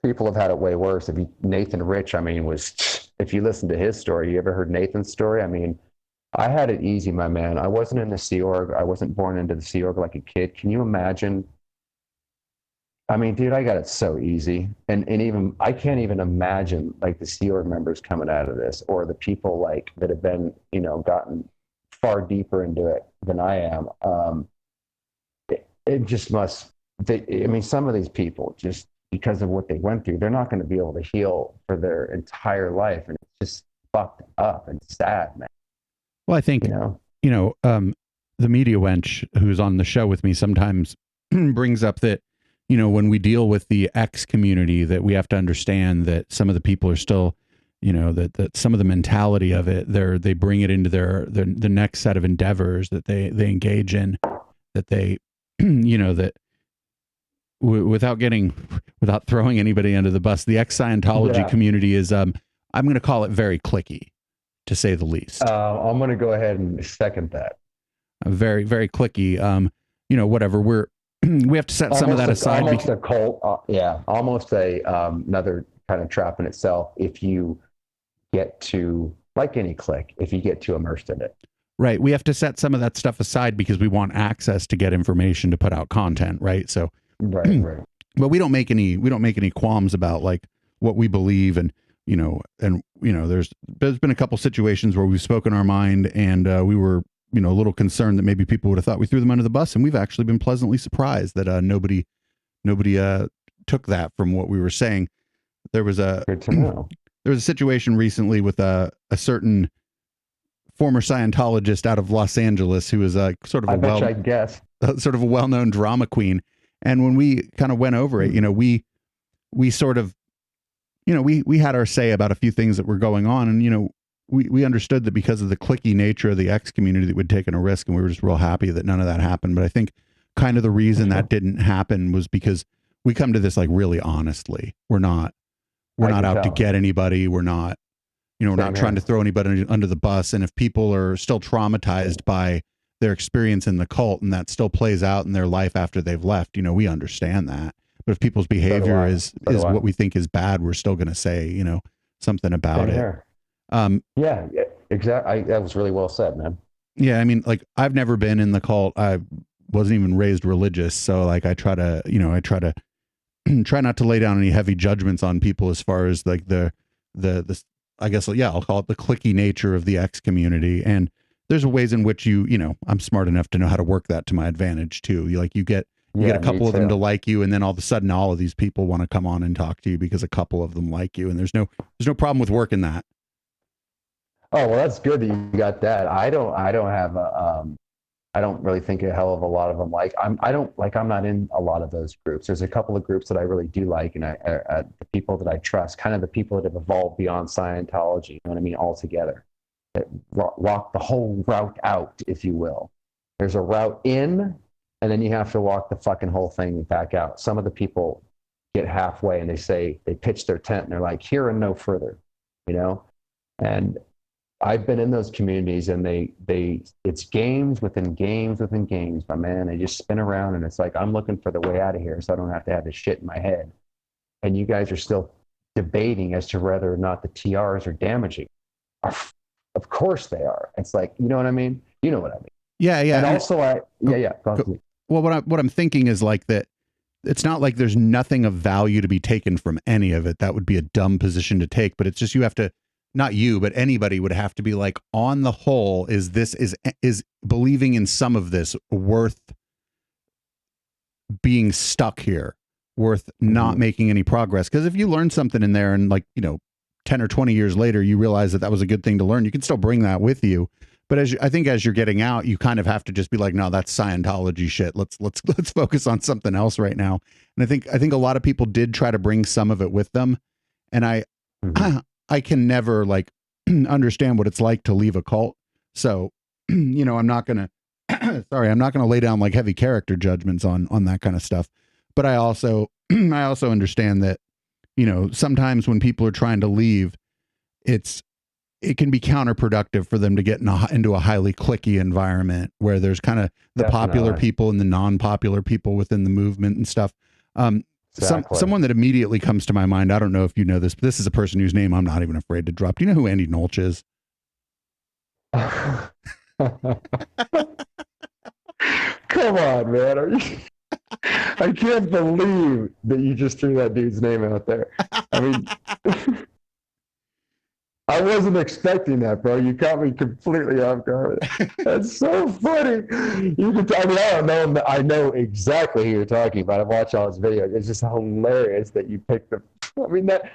people have had it way worse. Nathan Rich, was if you listen to his story, you ever heard Nathan's story? I mean, I had it easy, my man. I wasn't in the Sea Org. I wasn't born into the Sea Org like a kid. Can you imagine? I mean, dude, I got it so easy. And even I can't even imagine like the Sea Org members coming out of this, or the people like that have been, you know, gotten far deeper into it than I am. It just must, I mean, some of these people, just because of what they went through, they're not going to be able to heal for their entire life. And it's just fucked up and sad, man. Well, I think, the media wench who's on the show with me sometimes brings up that, when we deal with the X community, that we have to understand that some of the people are still, that some of the mentality of it, they bring it into the next set of endeavors that they engage in, that they, that without throwing anybody under the bus, the ex-Scientology community is, I'm going to call it very cliquey, to say the least. I'm going to go ahead and second that. Very, very cliquey. Whatever. We have to set some of that aside. Almost a cult. Almost another kind of trap in itself. If you get to, like any clique, if you get too immersed in it. Right. We have to set some of that stuff aside because we want access to get information to put out content. Right. So, right. But we don't make any qualms about like what we believe. And, there's been a couple situations where we've spoken our mind, and we were, a little concerned that maybe people would have thought we threw them under the bus. And we've actually been pleasantly surprised that nobody took that from what we were saying. There was Good to know. There was a situation recently with a certain former Scientologist out of Los Angeles who was sort of a well-known drama queen. And when we kind of went over it, we sort of, we had our say about a few things that were going on. And, we understood that because of the cliquey nature of the X community that we'd taken a risk, and we were just real happy that none of that happened. But I think kind of the reason that didn't happen was because we come to this like really honestly. We're not out to get anybody. We're not, we're not trying to throw anybody under the bus. And if people are still traumatized by their experience in the cult, and that still plays out in their life after they've left, we understand that. But if people's behavior is what we think is bad, we're still going to say, something about it. Yeah, exactly. That was really well said, man. Yeah. I mean, like, I've never been in the cult. I wasn't even raised religious. So like, I try to try not to lay down any heavy judgments on people as far as like the I guess, I'll call it the cliquey nature of the X community. And there's ways in which I'm smart enough to know how to work that to my advantage too. You get a couple of them to like you, and then all of a sudden all of these people want to come on and talk to you because a couple of them like you, and there's no problem with working that. Oh, well, that's good that you got that. I don't have I don't really think a hell of a lot of them I'm not in a lot of those groups. There's a couple of groups that I really do like, and the people that I trust, kind of the people that have evolved beyond Scientology, you know what I mean, altogether, that walk the whole route out, if you will. There's a route in, and then you have to walk the fucking whole thing back out. Some of the people get halfway and they pitch their tent and they're like, here and no further, and I've been in those communities, and it's games within games within games, my man. They just spin around, and it's like, I'm looking for the way out of here so I don't have to have this shit in my head. And you guys are still debating as to whether or not the TRs are damaging. Of course they are. It's like, you know what I mean? You know what I mean? Yeah. And also, well, what I'm thinking is like that. It's not like there's nothing of value to be taken from any of it. That would be a dumb position to take, but it's just, you have to, not you, but anybody would have to be like, on the whole, is believing in some of this worth being stuck here, worth not making any progress? Because if you learn something in there and 10 or 20 years later, you realize that was a good thing to learn, you can still bring that with you. But I think as you're getting out, you kind of have to just be like, no, that's Scientology shit. Let's focus on something else right now. And I think a lot of people did try to bring some of it with them. And I can never understand what it's like to leave a cult. So, I'm not going to lay down like heavy character judgments on that kind of stuff. But I also understand that, sometimes when people are trying to leave, it can be counterproductive for them to get into a highly cliquey environment where there's kind of the popular people and the non-popular people within the movement and stuff. Exactly. someone that immediately comes to my mind. I don't know if you know this, but this is a person whose name I'm not even afraid to drop. Do you know who Andy Nolch is? Come on, man. I can't believe that you just threw that dude's name out there. I mean, I wasn't expecting that, bro. You caught me completely off guard. That's so funny. You can I mean, I don't know. I know exactly who you're talking about. I've watched all his videos. It's just hilarious that you picked the. I mean, that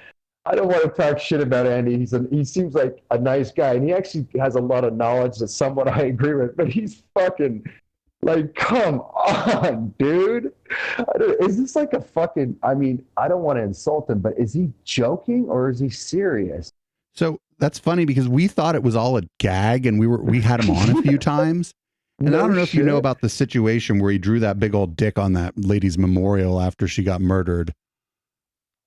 I don't want to talk shit about Andy. He seems like a nice guy, and he actually has a lot of knowledge that somewhat I agree with. But he's fucking like, come on, dude. Is this like a fucking? I mean, I don't want to insult him, but is he joking or is he serious? So that's funny because we thought it was all a gag, and we had him on a few times. And I don't know if you know about the situation where he drew that big old dick on that lady's memorial after she got murdered.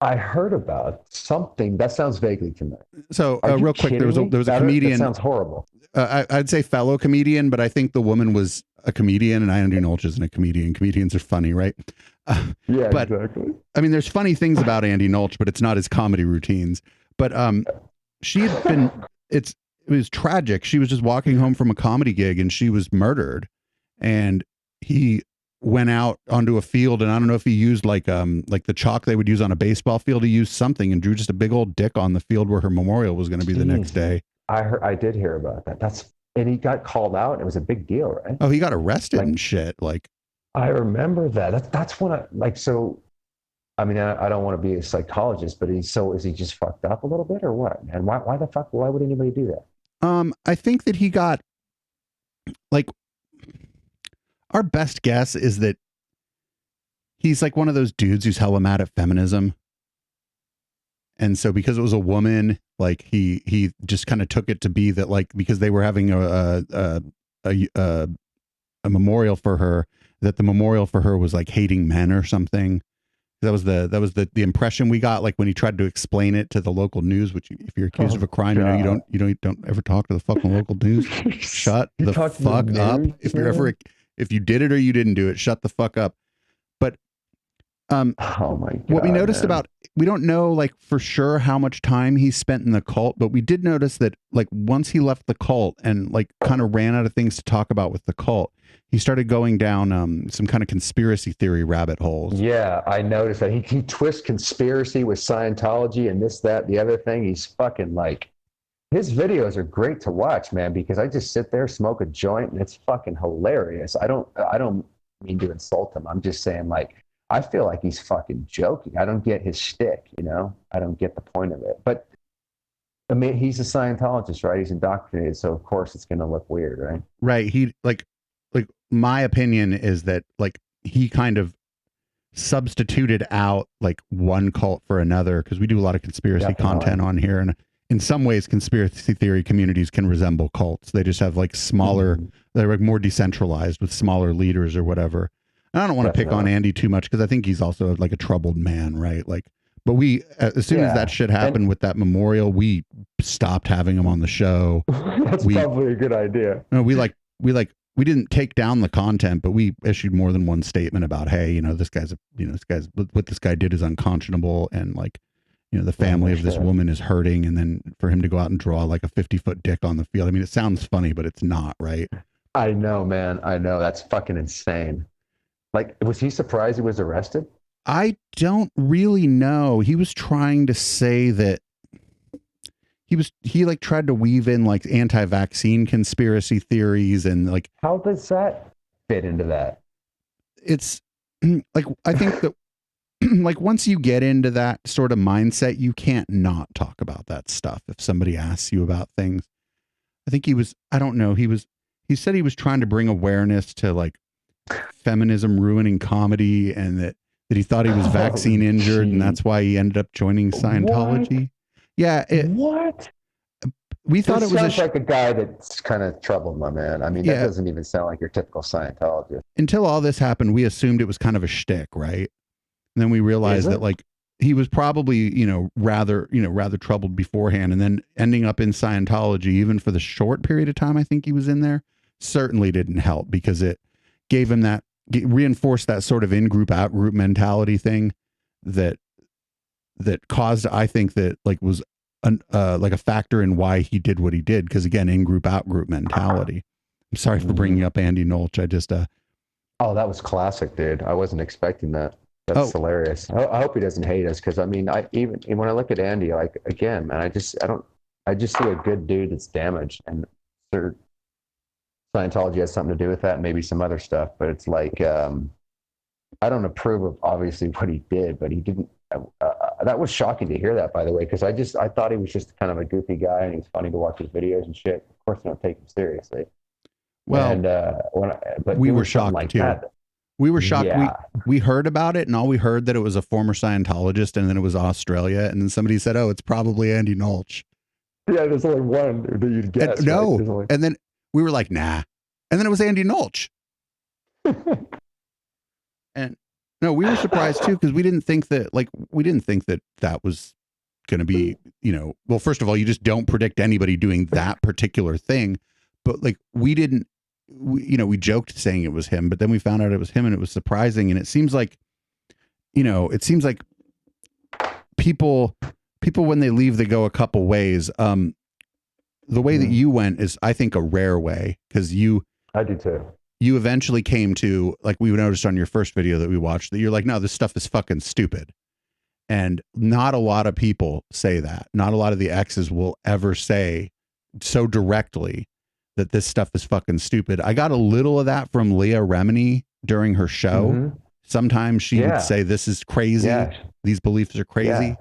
I heard about something that sounds vaguely familiar. So real quick, there was a comedian. That sounds horrible. I'd say fellow comedian, but I think the woman was a comedian, and Andy Nolch isn't a comedian. Comedians are funny, right? Yeah, but, exactly. I mean, there's funny things about Andy Nolch, but it's not his comedy routines. But she had been. It was tragic. She was just walking home from a comedy gig, and she was murdered. And he went out onto a field, and I don't know if he used like the chalk they would use on a baseball field. He used something and drew just a big old dick on the field where her memorial was going to be the next day. I did hear about that. And he got called out. It was a big deal, right? Oh, he got arrested and shit. Like, I remember that. That's when so. I mean, I don't want to be a psychologist, but is he just fucked up a little bit or what? And why the fuck? Why would anybody do that? I think that he got like. Our best guess is that he's like one of those dudes who's hella mad at feminism. And so because it was a woman, like he just kind of took it to be that like, because they were having a memorial for her, that the memorial for her was like hating men or something. That was the impression we got, like when he tried to explain it to the local news, which if you're accused of a crime, God. you don't ever talk to the fucking local news. Shut the fuck up. If you did it or you didn't do it, shut the fuck up. But oh my God, what we noticed about, we don't know like for sure how much time he spent in the cult, but we did notice that like once he left the cult and like kind of ran out of things to talk about with the cult, he started going down some kind of conspiracy theory rabbit holes. Yeah, I noticed that he twists conspiracy with Scientology and this, that, the other thing. He's fucking like, his videos are great to watch, man, because I just sit there, smoke a joint, and it's fucking hilarious. I don't mean to insult him. I'm just saying, like, I feel like he's fucking joking. I don't get his shtick, you know? I don't get the point of it. But I mean, he's a Scientologist, right? He's indoctrinated, so of course it's gonna look weird, right? Right. He like my opinion is that like he kind of substituted out like one cult for another, because we do a lot of conspiracy content on here, and in some ways conspiracy theory communities can resemble cults. They just have like smaller, they're like more decentralized with smaller leaders or whatever. And I don't want to pick on Andy too much because I think he's also like a troubled man, right? Like, but we, as soon as that shit happened with that memorial, we stopped having him on the show. That's probably a good idea. We didn't take down the content, but we issued more than one statement about, hey, you know, what this guy did is unconscionable, and like, you know, the family of this woman is hurting, and then for him to go out and draw like a 50-foot dick on the field. I mean, it sounds funny, but it's not, right? I know, man. I know. That's fucking insane. Like, was he surprised he was arrested? I really know. He was trying to say that he like tried to weave in like anti-vaccine conspiracy theories, and like, how does that fit into that? It's like, I think that like once you get into that sort of mindset, you can't not talk about that stuff if somebody asks you about things. I think he said he was trying to bring awareness to like feminism ruining comedy, and that he thought he was vaccine injured, and that's why he ended up joining Scientology. What? Yeah. What? We thought it was sounds like a guy that's kind of troubled, my man. I mean, that doesn't even sound like your typical Scientologist. Until all this happened, we assumed it was kind of a shtick, right? And then we realized that like he was probably, rather troubled beforehand, and then ending up in Scientology, even for the short period of time I think he was in there, certainly didn't help, because it gave him reinforced that sort of in-group, out-group mentality thing that caused, I think, that like was like a factor in why he did what he did, because again, in group out group mentality. I'm sorry for bringing up Andy Nolch. I just oh, that was classic, dude. I wasn't expecting that. That's hilarious. I hope he doesn't hate us, because I mean, even when I look at Andy, like, again, man, I just see a good dude that's damaged, and Scientology has something to do with that, and maybe some other stuff. But it's like, I don't approve of obviously what he did, but he didn't. That was shocking to hear that, by the way, because I thought he was just kind of a goofy guy, and he's funny to watch his videos and shit. Of course, I don't take him seriously. Well, and but we were shocked like too. That, we were shocked. Yeah. We heard about it, and all we heard that it was a former Scientologist, and then it was Australia, and then somebody said, "Oh, it's probably Andy Nolch." Yeah, there's only one that you'd guess. And, no, right? And then we were like, "Nah," and then it was Andy Nolch. And no, we were surprised too, because we didn't think that that was going to be, you know. Well, first of all, you just don't predict anybody doing that particular thing, but like we didn't. We joked saying it was him, but then we found out it was him, and it was surprising. And it seems like, people when they leave, they go a couple ways. The way that you went is, I think, a rare way, because I do too. You eventually came to, like we noticed on your first video that we watched, that you're like, no, this stuff is fucking stupid. And not a lot of people say that. Not a lot of the exes will ever say so directly that this stuff is fucking stupid. I got a little of that from Leah Remini during her show. Mm-hmm. Sometimes she would say, this is crazy. Yeah. These beliefs are crazy,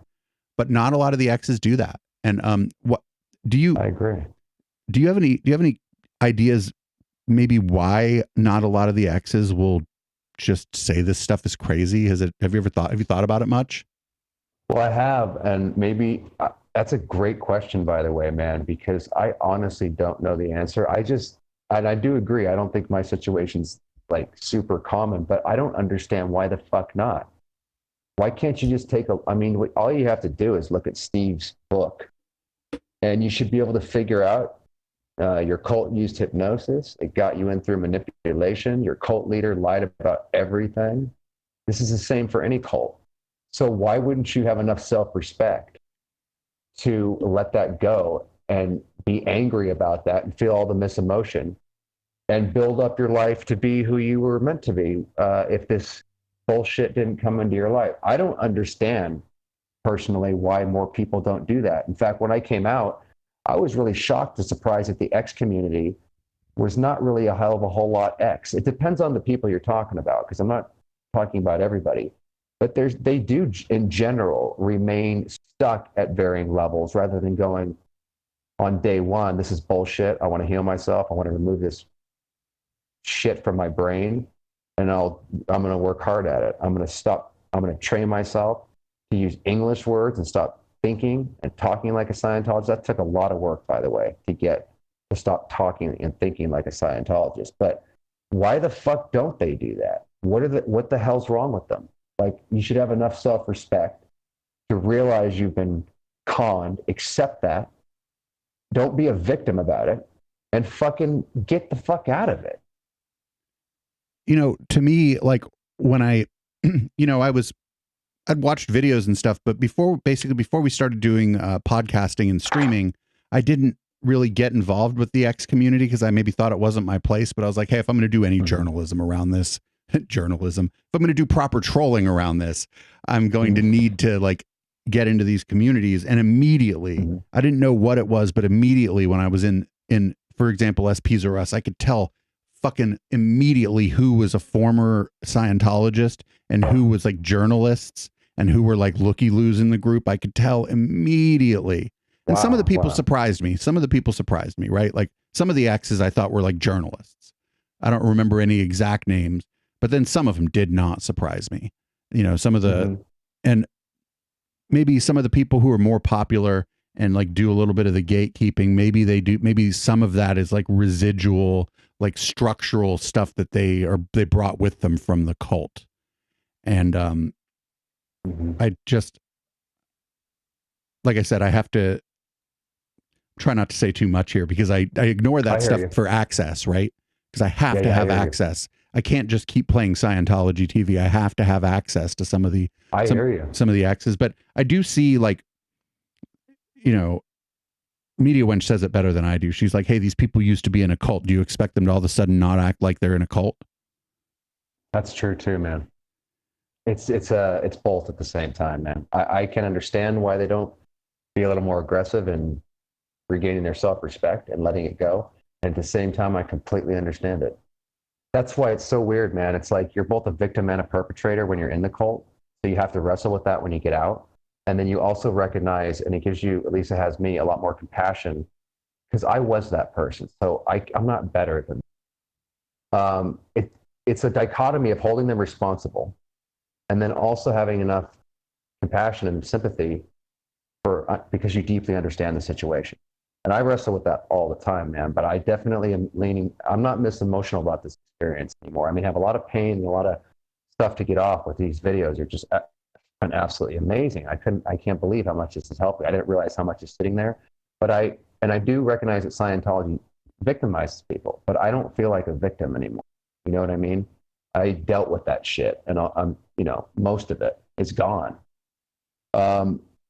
but not a lot of the exes do that. And what do you, I agree. Do you have any ideas maybe why not a lot of the exes will just say this stuff is crazy? Have you thought about it much? Well, I have. And maybe that's a great question, by the way, man, because I honestly don't know the answer. And I do agree. I don't think my situation's like super common, but I don't understand why the fuck not. Why can't you just all you have to do is look at Steve's book, and you should be able to figure out your cult used hypnosis. It got you in through manipulation. Your cult leader lied about everything. This is the same for any cult. So why wouldn't you have enough self-respect to let that go and be angry about that and feel all the misemotion and build up your life to be who you were meant to be if this bullshit didn't come into your life? I don't understand personally why more people don't do that. In fact, when I came out, I was really shocked and surprised that the X community was not really a hell of a whole lot X. It depends on the people you're talking about, because I'm not talking about everybody. But they do, in general, remain stuck at varying levels rather than going on day one, this is bullshit. I want to heal myself. I want to remove this shit from my brain, and I'm going to work hard at it. I'm going to train myself to use English words and stop thinking and talking like a Scientologist. That took a lot of work, by the way, to stop talking and thinking like a Scientologist. But why the fuck don't they do that? What the hell's wrong with them? Like, you should have enough self-respect to realize you've been conned, accept that, don't be a victim about it, and fucking get the fuck out of it. To me, like, when I'd watched videos and stuff, but before we started doing podcasting and streaming, I didn't really get involved with the X community because I maybe thought it wasn't my place. But I was like, hey, if I'm going to do any journalism around this, if I'm going to do proper trolling around this, I'm going to need to like get into these communities. And immediately, I didn't know what it was, but immediately when I was in, for example, SPs or Us, I could tell fucking immediately who was a former Scientologist and who was like journalists and who were like looky-loos in the group. I could tell immediately. And some of the people surprised me. Right? Like some of the X's I thought were like journalists. I don't remember any exact names, but then some of them did not surprise me. Some of the, and maybe some of the people who are more popular and like do a little bit of the gatekeeping, maybe some of that is like residual, like structural stuff that they brought with them from the cult. And I just, like I said, I have to try not to say too much here because I ignore that stuff for access, right? Because I have to have access. I can't just keep playing Scientology TV. I have to have access to some of the some of the access. But I do see, like, you know, Media Wench says it better than I do. She's like, hey, these people used to be in a cult. Do you expect them to all of a sudden not act like they're in a cult? That's true too, man. It's both at the same time, man. I can understand why they don't be a little more aggressive in regaining their self-respect and letting it go. And at the same time, I completely understand it. That's why it's so weird, man. It's like you're both a victim and a perpetrator when you're in the cult. So you have to wrestle with that when you get out. And then you also recognize, and it gives you, at least it has me, a lot more compassion, because I was that person. So I'm not better than it's a dichotomy of holding them responsible and then also having enough compassion and sympathy because you deeply understand the situation. And I wrestle with that all the time, man. But I definitely am I'm not misemotional about this experience anymore. I mean, I have a lot of pain and a lot of stuff to get off with these videos. They're just absolutely amazing. I can't believe how much this has helped me. I didn't realize how much is sitting there. But I do recognize that Scientology victimizes people, but I don't feel like a victim anymore. You know what I mean? I dealt with that shit, and I'm, you know, most of it is gone.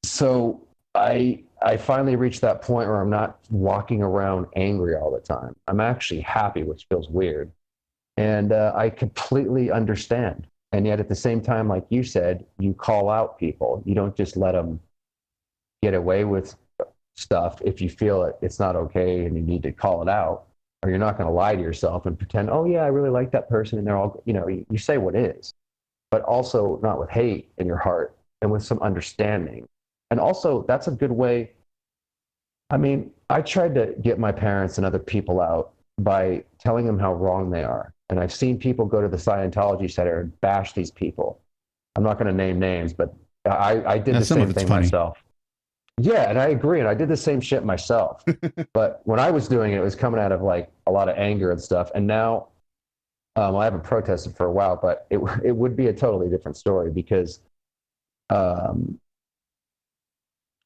So I finally reached that point where I'm not walking around angry all the time. I'm actually happy, which feels weird. And I completely understand. And yet at the same time, like you said, you call out people. You don't just let them get away with stuff if you feel it's not okay and you need to call it out. Or you're not going to lie to yourself and pretend, oh yeah, I really like that person. And they're all, you know, you say what is, but also not with hate in your heart and with some understanding. And also that's a good way. I mean, I tried to get my parents and other people out by telling them how wrong they are. And I've seen people go to the Scientology Center and bash these people. I'm not going to name names, but I did the same thing myself. Yeah, and I agree. And I did the same shit myself. But when I was doing it, it was coming out of like a lot of anger and stuff. And now I haven't protested for a while, but it would be a totally different story because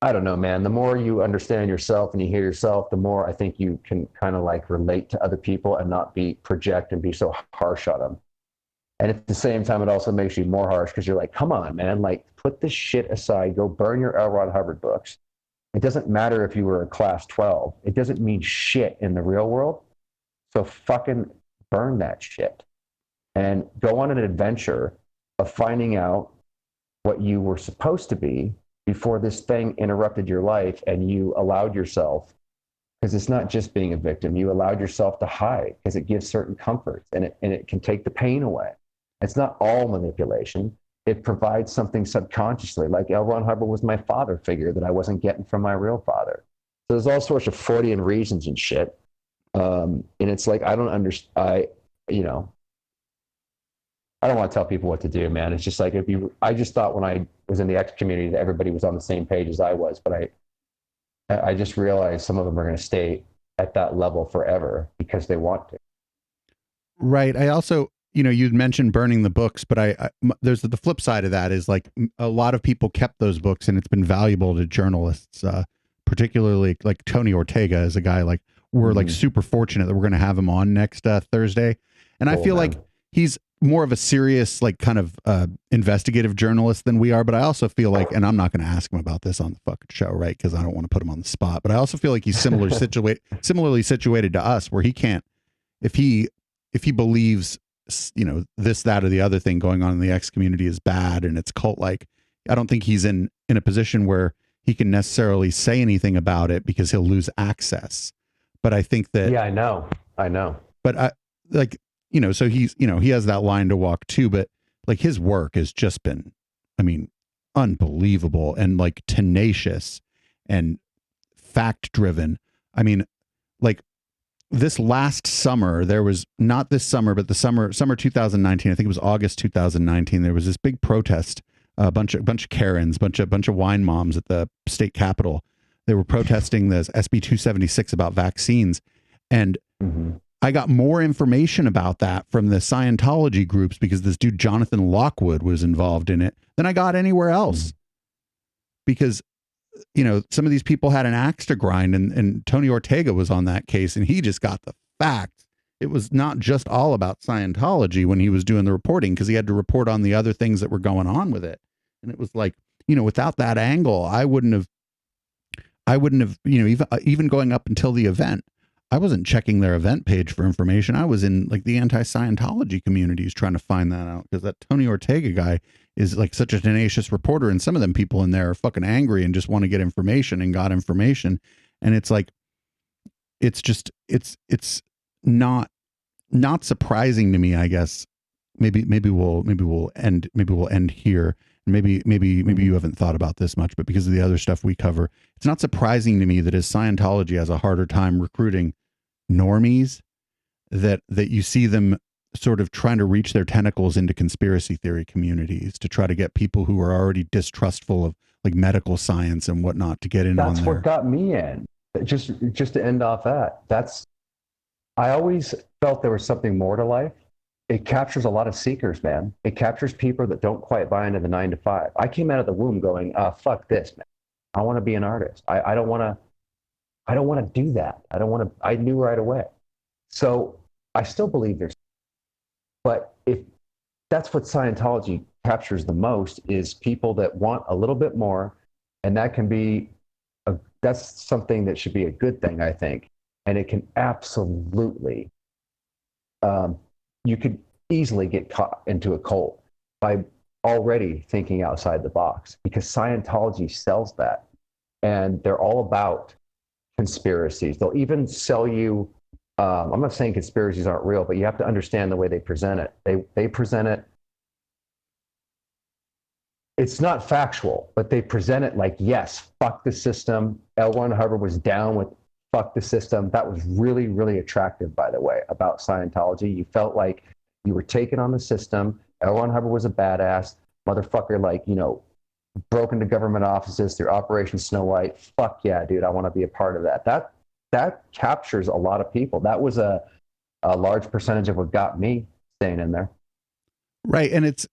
I don't know, man. The more you understand yourself and you hear yourself, the more I think you can kind of like relate to other people and not project and be so harsh on them. And at the same time, it also makes you more harsh because you're like, come on, man, like put this shit aside. Go burn your L. Ron Hubbard books. It doesn't matter if you were a class 12. It doesn't mean shit in the real world. So fucking burn that shit and go on an adventure of finding out what you were supposed to be before this thing interrupted your life and you allowed yourself, because it's not just being a victim, you allowed yourself to hide because it gives certain comforts and it can take the pain away. It's not all manipulation. It provides something subconsciously, like L. Ron Hubbard was my father figure that I wasn't getting from my real father. So there's all sorts of Freudian reasons and shit. And it's like, I don't understand, I don't want to tell people what to do, man. It's just like, I just thought when I was in the X community that everybody was on the same page as I was, but I just realized some of them are going to stay at that level forever because they want to. Right. I also, you'd mentioned burning the books, but there's the flip side of that is like a lot of people kept those books and it's been valuable to journalists, particularly like Tony Ortega is a guy like we're like super fortunate that we're going to have him on next Thursday. And cool, I feel like he's more of a serious, like kind of investigative journalist than we are. But I also feel like, and I'm not going to ask him about this on the fucking show, right? Because I don't want to put him on the spot. But I also feel like he's similarly situated to us, where he can't, if he believes, this, that, or the other thing going on in the X community is bad and it's cult like, I don't think he's in a position where he can necessarily say anything about it because he'll lose access. But I think that, yeah, I know. But so he's, he has that line to walk too, but like his work has just been, unbelievable and like tenacious and fact driven. I mean, like this last summer, there was not this summer, but the summer 2019, I think it was August 2019. There was this big protest, a bunch of Karens, bunch of wine moms at the state capitol. They were protesting this SB 276 about vaccines. And I got more information about that from the Scientology groups because this dude, Jonathan Lockwood, was involved in it than I got anywhere else. Because, some of these people had an axe to grind and Tony Ortega was on that case and he just got the facts it was not just all about Scientology when he was doing the reporting, because he had to report on the other things that were going on with it. And it was like, without that angle, I wouldn't have, even going up until the event, I wasn't checking their event page for information. I was in like the anti-Scientology communities trying to find that out, because that Tony Ortega guy is like such a tenacious reporter, and some of them people in there are fucking angry and just want to get information and got information. And it's like, it's not surprising to me, I guess. Maybe we'll end here. Maybe you haven't thought about this much, but because of the other stuff we cover, it's not surprising to me that as Scientology has a harder time recruiting normies, that you see them sort of trying to reach their tentacles into conspiracy theory communities to try to get people who are already distrustful of like medical science and whatnot to get in on there. That's what got me in. Just to end off that, I always felt there was something more to life. It captures a lot of seekers, man. It captures people that don't quite buy into the 9 to 5. I came out of the womb going, fuck this, man. I want to be an artist. I don't want to do that. I knew right away. So I still believe there's, but if that's what Scientology captures the most, is people that want a little bit more. And that can be, that's something that should be a good thing, I think. And it can absolutely, you could easily get caught into a cult by already thinking outside the box, because Scientology sells that. And they're all about conspiracies. They'll even sell you, I'm not saying conspiracies aren't real, but you have to understand the way they present it. They present it, it's not factual, but they present it like, yes, fuck the system. L. Ron Hubbard was down with fuck the system. That was really, really attractive, by the way, about Scientology. You felt like you were taken on the system. L. Ron Hubbard was a badass motherfucker, like, broke into government offices through Operation Snow White. Fuck yeah, dude, I want to be a part of that. That captures a lot of people. That was a large percentage of what got me staying in there. Right. And it's,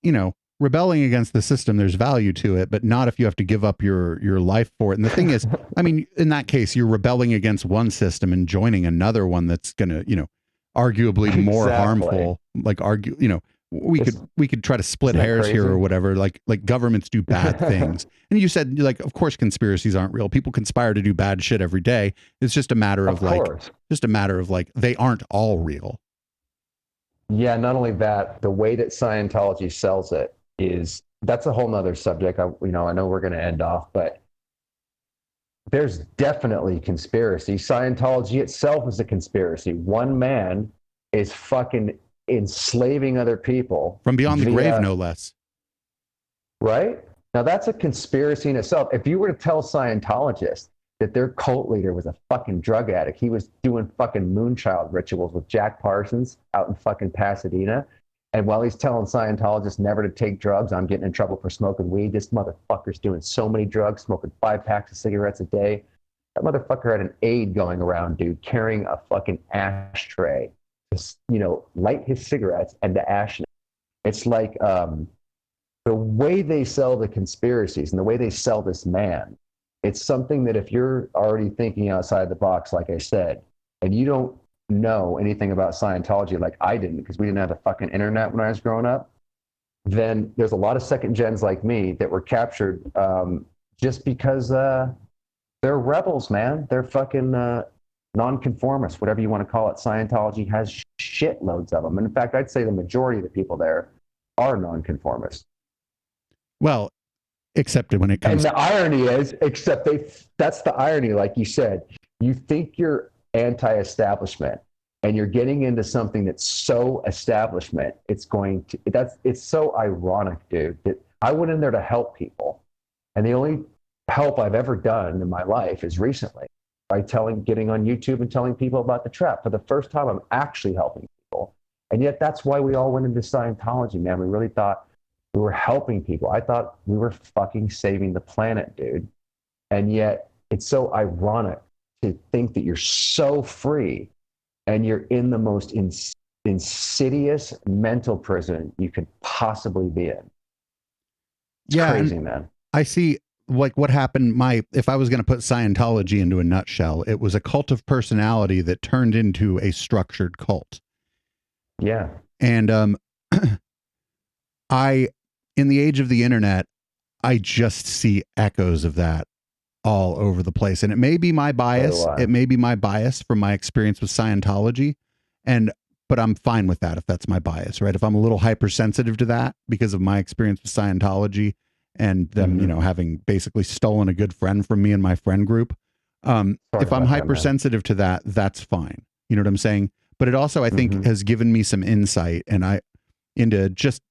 rebelling against the system, there's value to it, but not if you have to give up your life for it. And the thing is, I mean, in that case, you're rebelling against one system and joining another one that's going to, arguably more harmful. Like we could try to split hairs crazy here or whatever. Like governments do bad things. And you said, like, of course, conspiracies aren't real. People conspire to do bad shit every day. It's just a matter of like, they aren't all real. Yeah. Not only that, the way that Scientology sells it that's a whole nother subject. I know we're going to end off, but there's definitely conspiracy. Scientology itself is a conspiracy. One man is fucking enslaving other people from beyond the grave, no less. Right? Now that's a conspiracy in itself. If you were to tell Scientologists that their cult leader was a fucking drug addict, he was doing fucking moonchild rituals with Jack Parsons out in fucking Pasadena, and while he's telling Scientologists never to take drugs, I'm getting in trouble for smoking weed. This motherfucker's doing so many drugs, smoking 5 packs of cigarettes a day. That motherfucker had an aide going around, dude, carrying a fucking ashtray to, light his cigarettes and to ash. It's like the way they sell the conspiracies and the way they sell this man, it's something that if you're already thinking outside the box, like I said, and you don't know anything about Scientology, like I didn't, because we didn't have the fucking internet when I was growing up, then there's a lot of second gens like me that were captured just because they're rebels, man. They're fucking nonconformists, whatever you want to call it. Scientology has shitloads of them. And in fact, I'd say the majority of the people there are nonconformists. Well, except when it comes. And the irony is, that's the irony, like you said, you think you're anti-establishment and you're getting into something that's so establishment, it's so ironic, dude, that I went in there to help people. And the only help I've ever done in my life is recently by getting on YouTube and telling people about the trap. For the first time, I'm actually helping people. And yet that's why we all went into Scientology, man. We really thought we were helping people. I thought we were fucking saving the planet, dude. And yet it's so ironic to think that you're so free and you're in the most insidious mental prison you could possibly be in. It's crazy, man. I see like what happened. If I was going to put Scientology into a nutshell, it was a cult of personality that turned into a structured cult. Yeah. And I, in the age of the internet, I just see echoes of that all over the place. And it may be my bias. It may be my bias from my experience with Scientology. But I'm fine with that if that's my bias, right? If I'm a little hypersensitive to that because of my experience with Scientology and them, you know, having basically stolen a good friend from me and my friend group. If I'm hypersensitive to that, that's fine. You know what I'm saying? But it also, I think, has given me some insight into just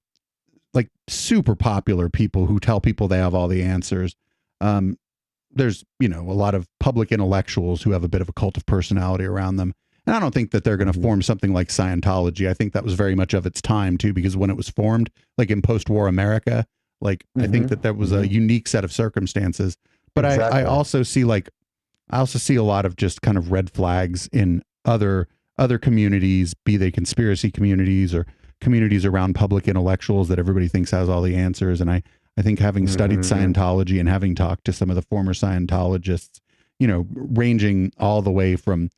like super popular people who tell people they have all the answers. There's, you know, a lot of public intellectuals who have a bit of a cult of personality around them. And I don't think that they're going to form something like Scientology. I think that was very much of its time too, because when it was formed, like in post-war America, like I think that was a unique set of circumstances. But I also see a lot of just kind of red flags in other communities, be they conspiracy communities or communities around public intellectuals that everybody thinks has all the answers. And I think having studied Scientology and having talked to some of the former Scientologists, you know, ranging all the way from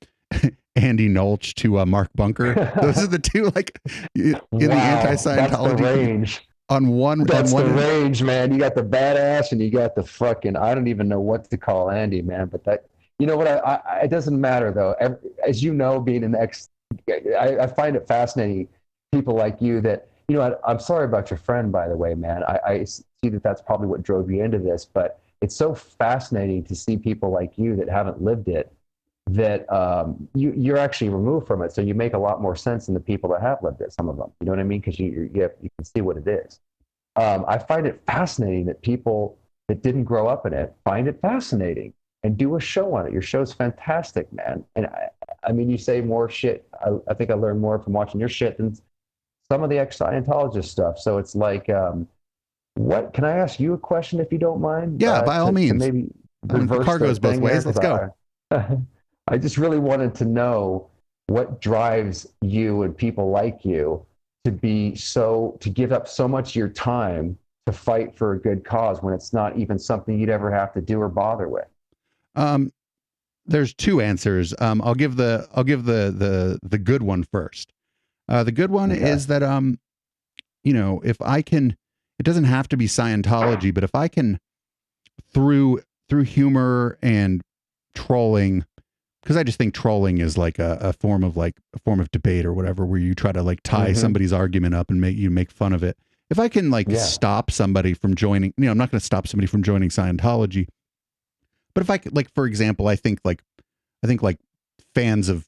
Andy Nolch to Mark Bunker. Those are the two, like, in the anti-Scientology range. That's the range, man. You got the badass and you got the fucking, I don't even know what to call Andy, man. But that, you know what, it doesn't matter though. As you know, being an I find it fascinating, people like you that, you know, I'm sorry about your friend, by the way, man. I see that that's probably what drove you into this, but it's so fascinating to see people like you that haven't lived it, that you're actually removed from it. So you make a lot more sense than the people that have lived it, some of them. You know what I mean? Because you can see what it is. I find it fascinating that people that didn't grow up in it find it fascinating and do a show on it. Your show's fantastic, man. And I mean, you say more shit. I think I learned more from watching your shit than some of the ex-Scientologist stuff. So it's like, what, can I ask you a question if you don't mind? Yeah, by all means. Maybe the car goes both ways. Let's go. I just really wanted to know what drives you and people like you to give up so much of your time to fight for a good cause when it's not even something you'd ever have to do or bother with. There's two answers. I'll give the good one first. The good one is that, you know, if I can, it doesn't have to be Scientology, but if I can, through humor and trolling, because I just think trolling is like a form of debate or whatever, where you try to like tie somebody's argument up and make fun of it. If I can stop somebody from joining, you know, I'm not going to stop somebody from joining Scientology, but if I could, like, for example, I think fans of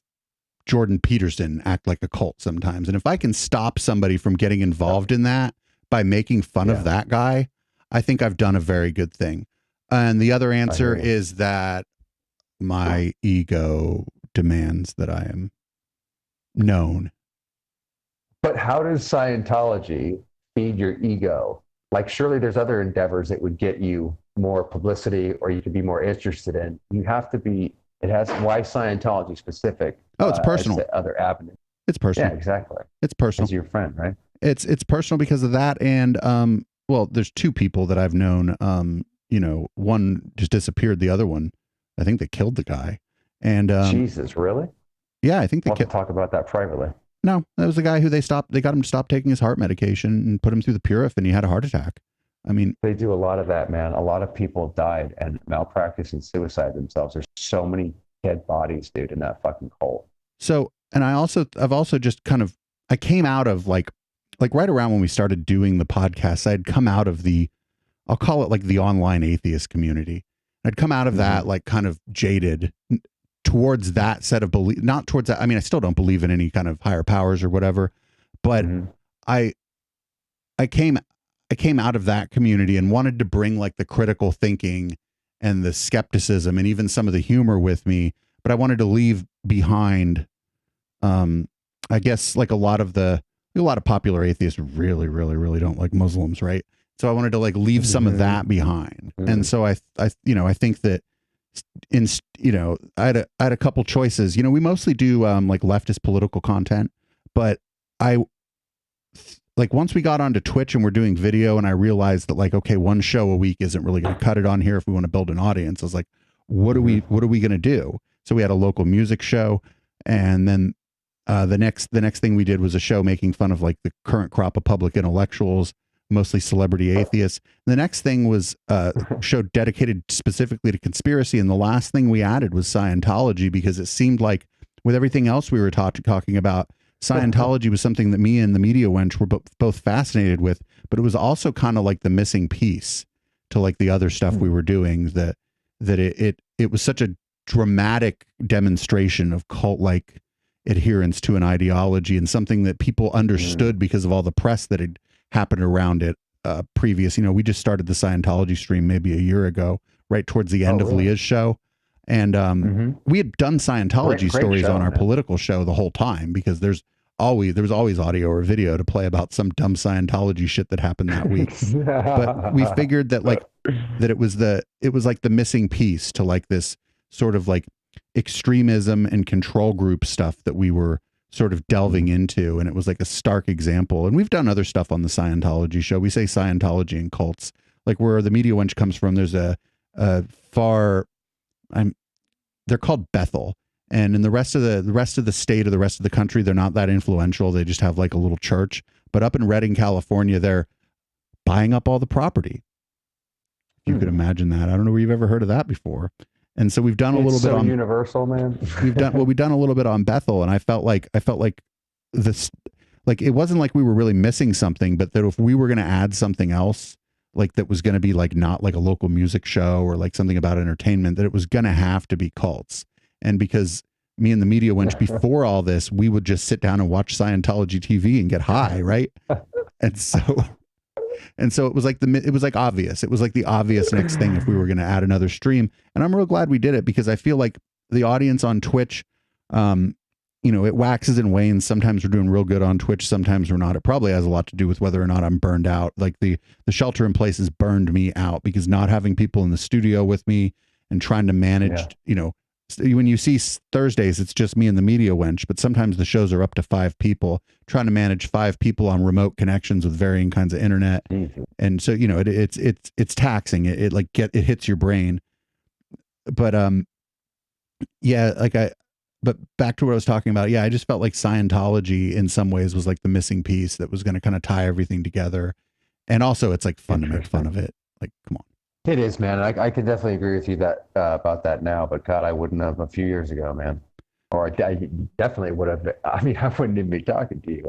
Jordan Peterson act like a cult sometimes. And if I can stop somebody from getting involved in that by making fun of that guy, I think I've done a very good thing. And the other answer is that my ego demands that I am known. But how does Scientology feed your ego? Like, surely there's other endeavors that would get you more publicity or you could be more interested in. You have to be, why Scientology specific? Oh, it's personal. Other avenues. It's personal. Yeah, exactly. It's personal. As your friend, right? It's personal because of that. And, well, there's two people that I've known, you know, one just disappeared. The other one, I think they killed the guy. And Jesus, really? Yeah, I think they we'll talk about that privately. No, that was the guy who they got him to stop taking his heart medication and put him through the Purif, and he had a heart attack. I mean, they do a lot of that, man. A lot of people died and malpractice and suicide themselves. There's so many dead bodies, dude, in that fucking cult. So, and I've also just kind of, I came out of like right around when we started doing the podcast, I'd come out of I'll call it like the online atheist community. I'd come out of that like kind of jaded towards that set of belief, not towards that. I mean, I still don't believe in any kind of higher powers or whatever, but I came out of that community and wanted to bring like the critical thinking and the skepticism and even some of the humor with me, but I wanted to leave behind, I guess, like a lot of popular atheists really, really, really don't like Muslims, right? So I wanted to like leave some of that behind. And so I think that I had a couple choices. You know, we mostly do like leftist political content, but like once we got onto Twitch and we're doing video and I realized that like, okay, one show a week isn't really going to cut it on here if we want to build an audience. I was like, what are we going to do? So we had a local music show, and then The next thing we did was a show making fun of like the current crop of public intellectuals, mostly celebrity atheists. The next thing was a show dedicated specifically to conspiracy, and the last thing we added was Scientology, because it seemed like with everything else we were talking about, Scientology was something that me and the media wench were both fascinated with, but it was also kind of like the missing piece to like the other stuff we were doing. That it was such a dramatic demonstration of cult-like adherence to an ideology, and something that people understood because of all the press that had happened around it previous. You know, we just started the Scientology stream maybe a year ago, right towards the end of Leah's show. And we had done Scientology Great stories show, on our man. political show the whole time, because there was always audio or video to play about some dumb Scientology shit that happened that week. But we figured that it was like the missing piece to like this sort of like extremism and control group stuff that we were sort of delving into. And it was like a stark example. And we've done other stuff on the Scientology show. We say Scientology and cults, like where the media wench comes from. There's they're called Bethel. And in the rest of the state or the rest of the country, they're not that influential. They just have like a little church. But up in Redding, California, they're buying up all the property. If you could imagine that. I don't know where you've ever heard of that before. And so we've done a little bit on universal, man. we've done a little bit on Bethel, and I felt like this, like it wasn't like we were really missing something, but that if we were going to add something else, like that was going to be like not like a local music show or like something about entertainment, that it was going to have to be cults. And because me and the media wench before all this, we would just sit down and watch Scientology TV and get high, right? And so it was like obvious. It was like the obvious next thing if we were going to add another stream. And I'm real glad we did it, because I feel like the audience on Twitch, you know, it waxes and wanes. Sometimes we're doing real good on Twitch. Sometimes we're not. It probably has a lot to do with whether or not I'm burned out. Like the shelter in place has burned me out, because not having people in the studio with me and trying to manage, you know, when you see Thursdays, it's just me and the media wench, but sometimes the shows are up to 5 people, trying to manage 5 people on remote connections with varying kinds of internet. And so, you know, it's taxing. It hits your brain. But, yeah, but back to what I was talking about. Yeah. I just felt like Scientology in some ways was like the missing piece that was going to kind of tie everything together. And also it's like fun to make fun of it. Like, come on. It is, man. I can definitely agree with you that about that now, but God, I wouldn't have a few years ago, man. Or I definitely would have. I mean, I wouldn't even be talking to you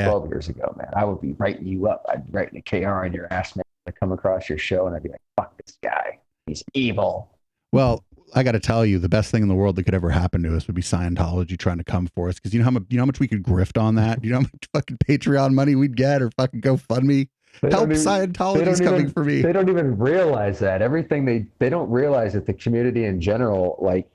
12 years ago, man. I would be writing you up. I'd be writing a KR on your ass, man. I'd come across your show and I'd be like, fuck this guy. He's evil. Well, I got to tell you, the best thing in the world that could ever happen to us would be Scientology trying to come for us. Because you know how much we could grift on that? You know how much fucking Patreon money we'd get, or fucking GoFundMe? Help, Scientology's coming for me. They don't even realize that. Everything they don't realize that the community in general like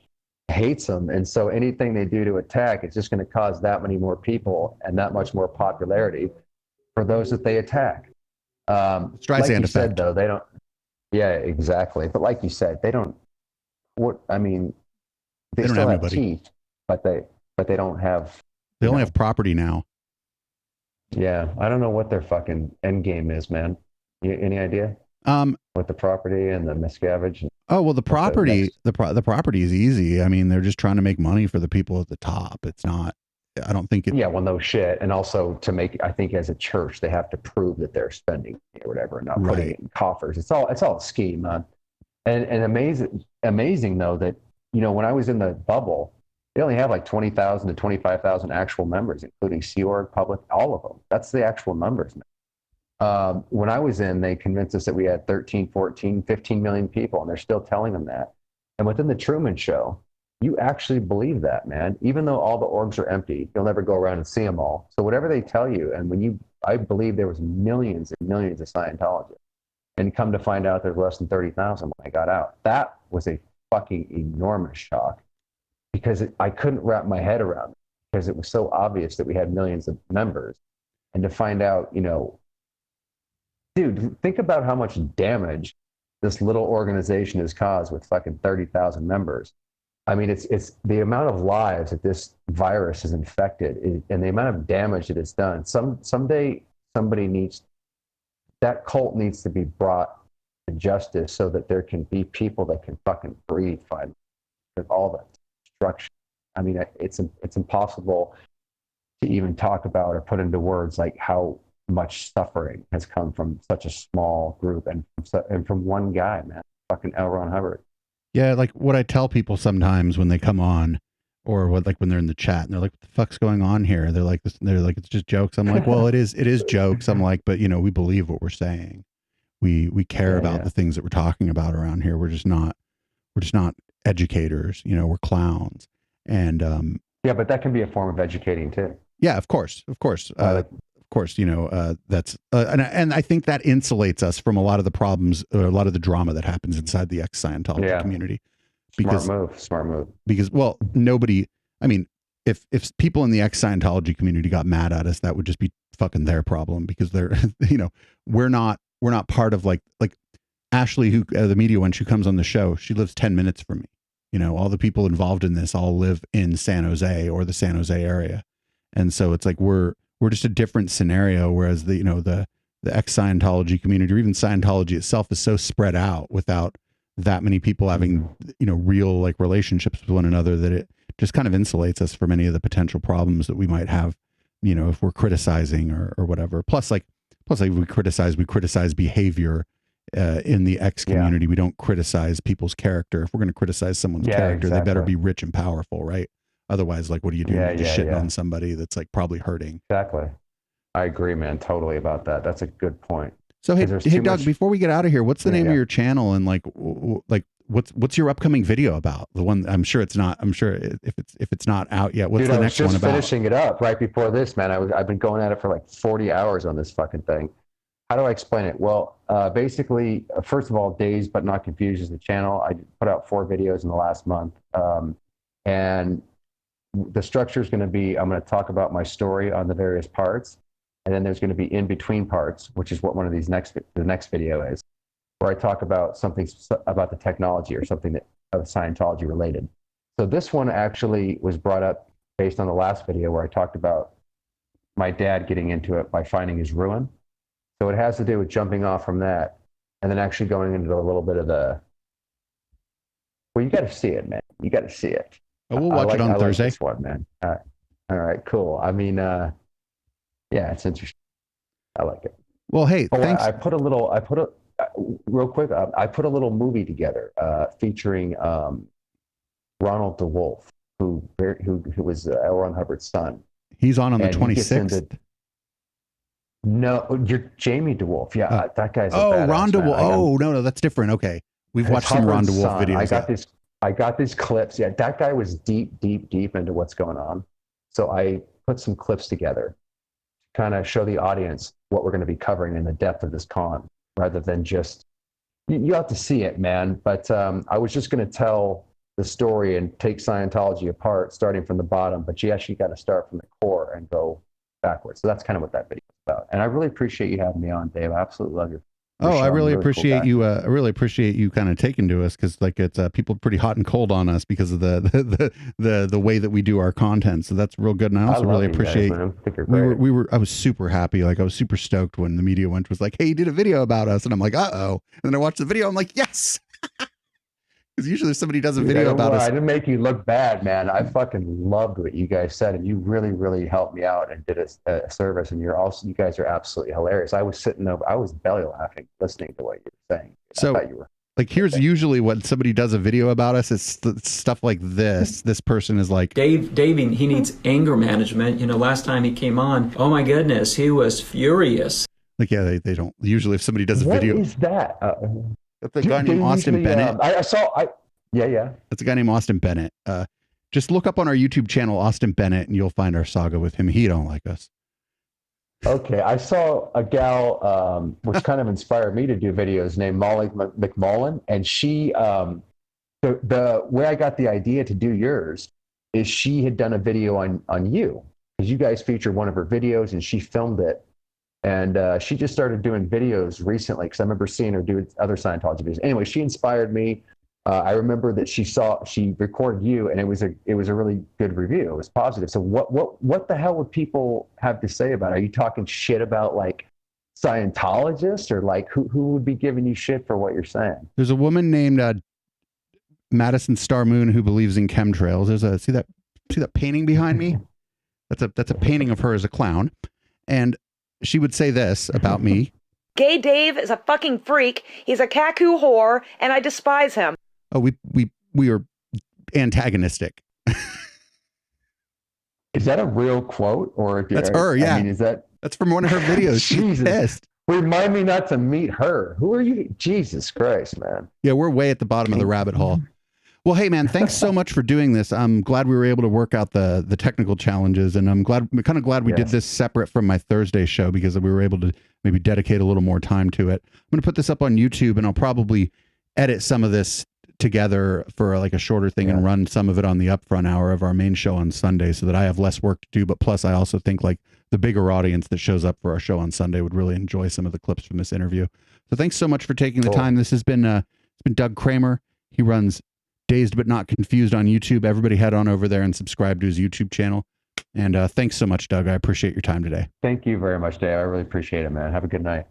hates them, and so anything they do to attack, it's just going to cause that many more people and that much more popularity for those that they attack. Like you said, though, they don't. Yeah, exactly. But like you said, they don't. What I mean, they still have teeth, but they don't have. They only have property now. Yeah, I don't know what their fucking end game is, man. Any idea? With the property and the miscavige? Oh well, the property is easy. I mean, they're just trying to make money for the people at the top. It's not. I don't think it. Yeah, well, no shit. And also to make, I think as a church, they have to prove that they're spending or whatever, and not putting it in coffers. It's all a scheme, man. And amazing though that, you know, when I was in the bubble, they only have like 20,000 to 25,000 actual members, including Sea Org, Public, all of them. That's the actual numbers. When I was in, they convinced us that we had 13, 14, 15 million people, and they're still telling them that. And within the Truman Show, you actually believe that, man. Even though all the orgs are empty, you'll never go around and see them all. So whatever they tell you, and I believe there was millions and millions of Scientologists, and come to find out there's less than 30,000 when I got out. That was a fucking enormous shock, because I couldn't wrap my head around it, because it was so obvious that we had millions of members. And to find out, you know, dude, think about how much damage this little organization has caused with fucking 30,000 members. I mean, it's the amount of lives that this virus has infected, and the amount of damage that it's done. Someday that cult needs to be brought to justice, so that there can be people that can fucking breathe finally with all that destruction. I mean, it's impossible to even talk about or put into words like how much suffering has come from such a small group and from one guy, man, fucking L. Ron Hubbard. Yeah, like what I tell people sometimes when they come on, or what, like when they're in the chat and they're like, "What the fuck's going on here?" They're like, "It's just jokes." I'm like, "Well, it is jokes." I'm like, "But we believe what we're saying. We care about the things that we're talking about around here. We're just not educators. We're clowns." And yeah, but that can be a form of educating too. Yeah, of course. That's and I think that insulates us from a lot of the problems, or a lot of the drama that happens inside the ex-Scientology community. Smart move. Because, well, nobody, I mean, if people in the ex-Scientology community got mad at us, that would just be fucking their problem, because they're, we're not part of like Ashley, who the media wench who comes on the show, she lives 10 minutes from me. All the people involved in this all live in San Jose or the San Jose area. And so it's like, we're just a different scenario. Whereas the ex-Scientology community, or even Scientology itself, is so spread out without that many people having, real like relationships with one another, that it just kind of insulates us from any of the potential problems that we might have, if we're criticizing or whatever. Plus we criticize behavior in the X community. We don't criticize people's character. If we're going to criticize someone's character, they better be rich and powerful, right? Otherwise, like, what do you do? You're just shitting on somebody that's like probably hurting. Exactly. I agree, man. Totally about that. That's a good point. So hey Doug, before we get out of here, what's the name of your channel, and like what's your upcoming video about? The one, I'm sure if it's not out yet, what's the next one about? I was just finishing it up right before this, man. I've been going at it for like 40 hours on this fucking thing. How do I explain it? Well, basically, first of all, Dazed But Not Confused is the channel. I put out 4 videos in the last month, and the structure is going to be, I'm going to talk about my story on the various parts, and then there's going to be in between parts, which is what one of these the next video is, where I talk about something about the technology or something that of Scientology related. So this one actually was brought up based on the last video where I talked about my dad getting into it by finding his ruin. So it has to do with jumping off from that and then actually going into a little bit of the, well, you got to see it, man. You got to see it. Oh, we'll watch it on Thursday. Like this one, man. All right, cool. I mean, yeah, it's interesting. I like it. Well, hey, thanks. I put a real quick. I put a little movie together featuring Ronald DeWolf, who was L. Ron Hubbard's son. He's on the 26th. No, you're Jamie DeWolf. Yeah, that guy's. Ron DeWolf. Oh, no, that's different. Okay, we've watched some Ron DeWolf videos. I got these clips. Yeah, that guy was deep into what's going on. So I put some clips together to kind of show the audience what we're going to be covering in the depth of this con, rather than just, you have to see it, man. But I was just going to tell the story and take Scientology apart, starting from the bottom. But you actually got to start from the core and go backwards. So that's kind of what that video is about. And I really appreciate you having me on, Dave. I absolutely love your Oh, I really appreciate you. I really appreciate you kind of taking to us, because like it's people pretty hot and cold on us because of the way that we do our content. So that's real good. And I also really appreciate. I was super happy. Like I was super stoked when the media went was like, "Hey, you did a video about us," and I'm like, "Uh-oh!" And then I watched the video. I'm like, "Yes." Because usually if somebody does a video about us, I didn't make you look bad, man. I fucking loved what you guys said, and you really helped me out and did a service. And you guys are absolutely hilarious. I was sitting over, I was belly laughing listening to what you were saying. So, I thought you were like, here's usually when somebody does a video about us, it's stuff like this. This person is like, Dave, he needs anger management. Last time he came on, oh my goodness, he was furious. Like, yeah, they don't usually, if somebody does a video. What is that? That's a guy named Austin Bennett. Yeah. That's a guy named Austin Bennett. Just look up on our YouTube channel, Austin Bennett, and you'll find our saga with him. He don't like us. Okay. I saw a gal, which kind of inspired me to do videos, named Molly McMullen. And she, the way I got the idea to do yours is she had done a video on you, because you guys featured one of her videos and she filmed it. And she just started doing videos recently, because I remember seeing her do other Scientology videos. Anyway, she inspired me. I remember that she recorded you, and it was a really good review. It was positive. So what the hell would people have to say about it? Are you talking shit about like Scientologists, or like who would be giving you shit for what you're saying? There's a woman named Madison Star Moon who believes in chemtrails. See that painting behind me? That's a painting of her as a clown. And she would say this about me. Gay Dave is a fucking freak. He's a cuckoo whore, and I despise him. Oh, we are antagonistic. Is that a real quote, or if that's her? Yeah, I mean, that's from one of her videos. She's pissed. Remind me not to meet her. Who are you? Jesus Christ, man. Yeah, we're way at the bottom of the rabbit hole. Well, hey man, thanks so much for doing this. I'm glad we were able to work out the technical challenges, and I'm kind of glad we did this separate from my Thursday show because we were able to maybe dedicate a little more time to it. I'm going to put this up on YouTube, and I'll probably edit some of this together for like a shorter thing and run some of it on the upfront hour of our main show on Sunday so that I have less work to do. But plus, I also think like the bigger audience that shows up for our show on Sunday would really enjoy some of the clips from this interview. So thanks so much for taking the time. This has been it's been Doug Kramer. He runs Dazed But Not Confused on YouTube. Everybody head on over there and subscribe to his YouTube channel. And thanks so much, Doug. I appreciate your time today. Thank you very much, Dave. I really appreciate it, man. Have a good night.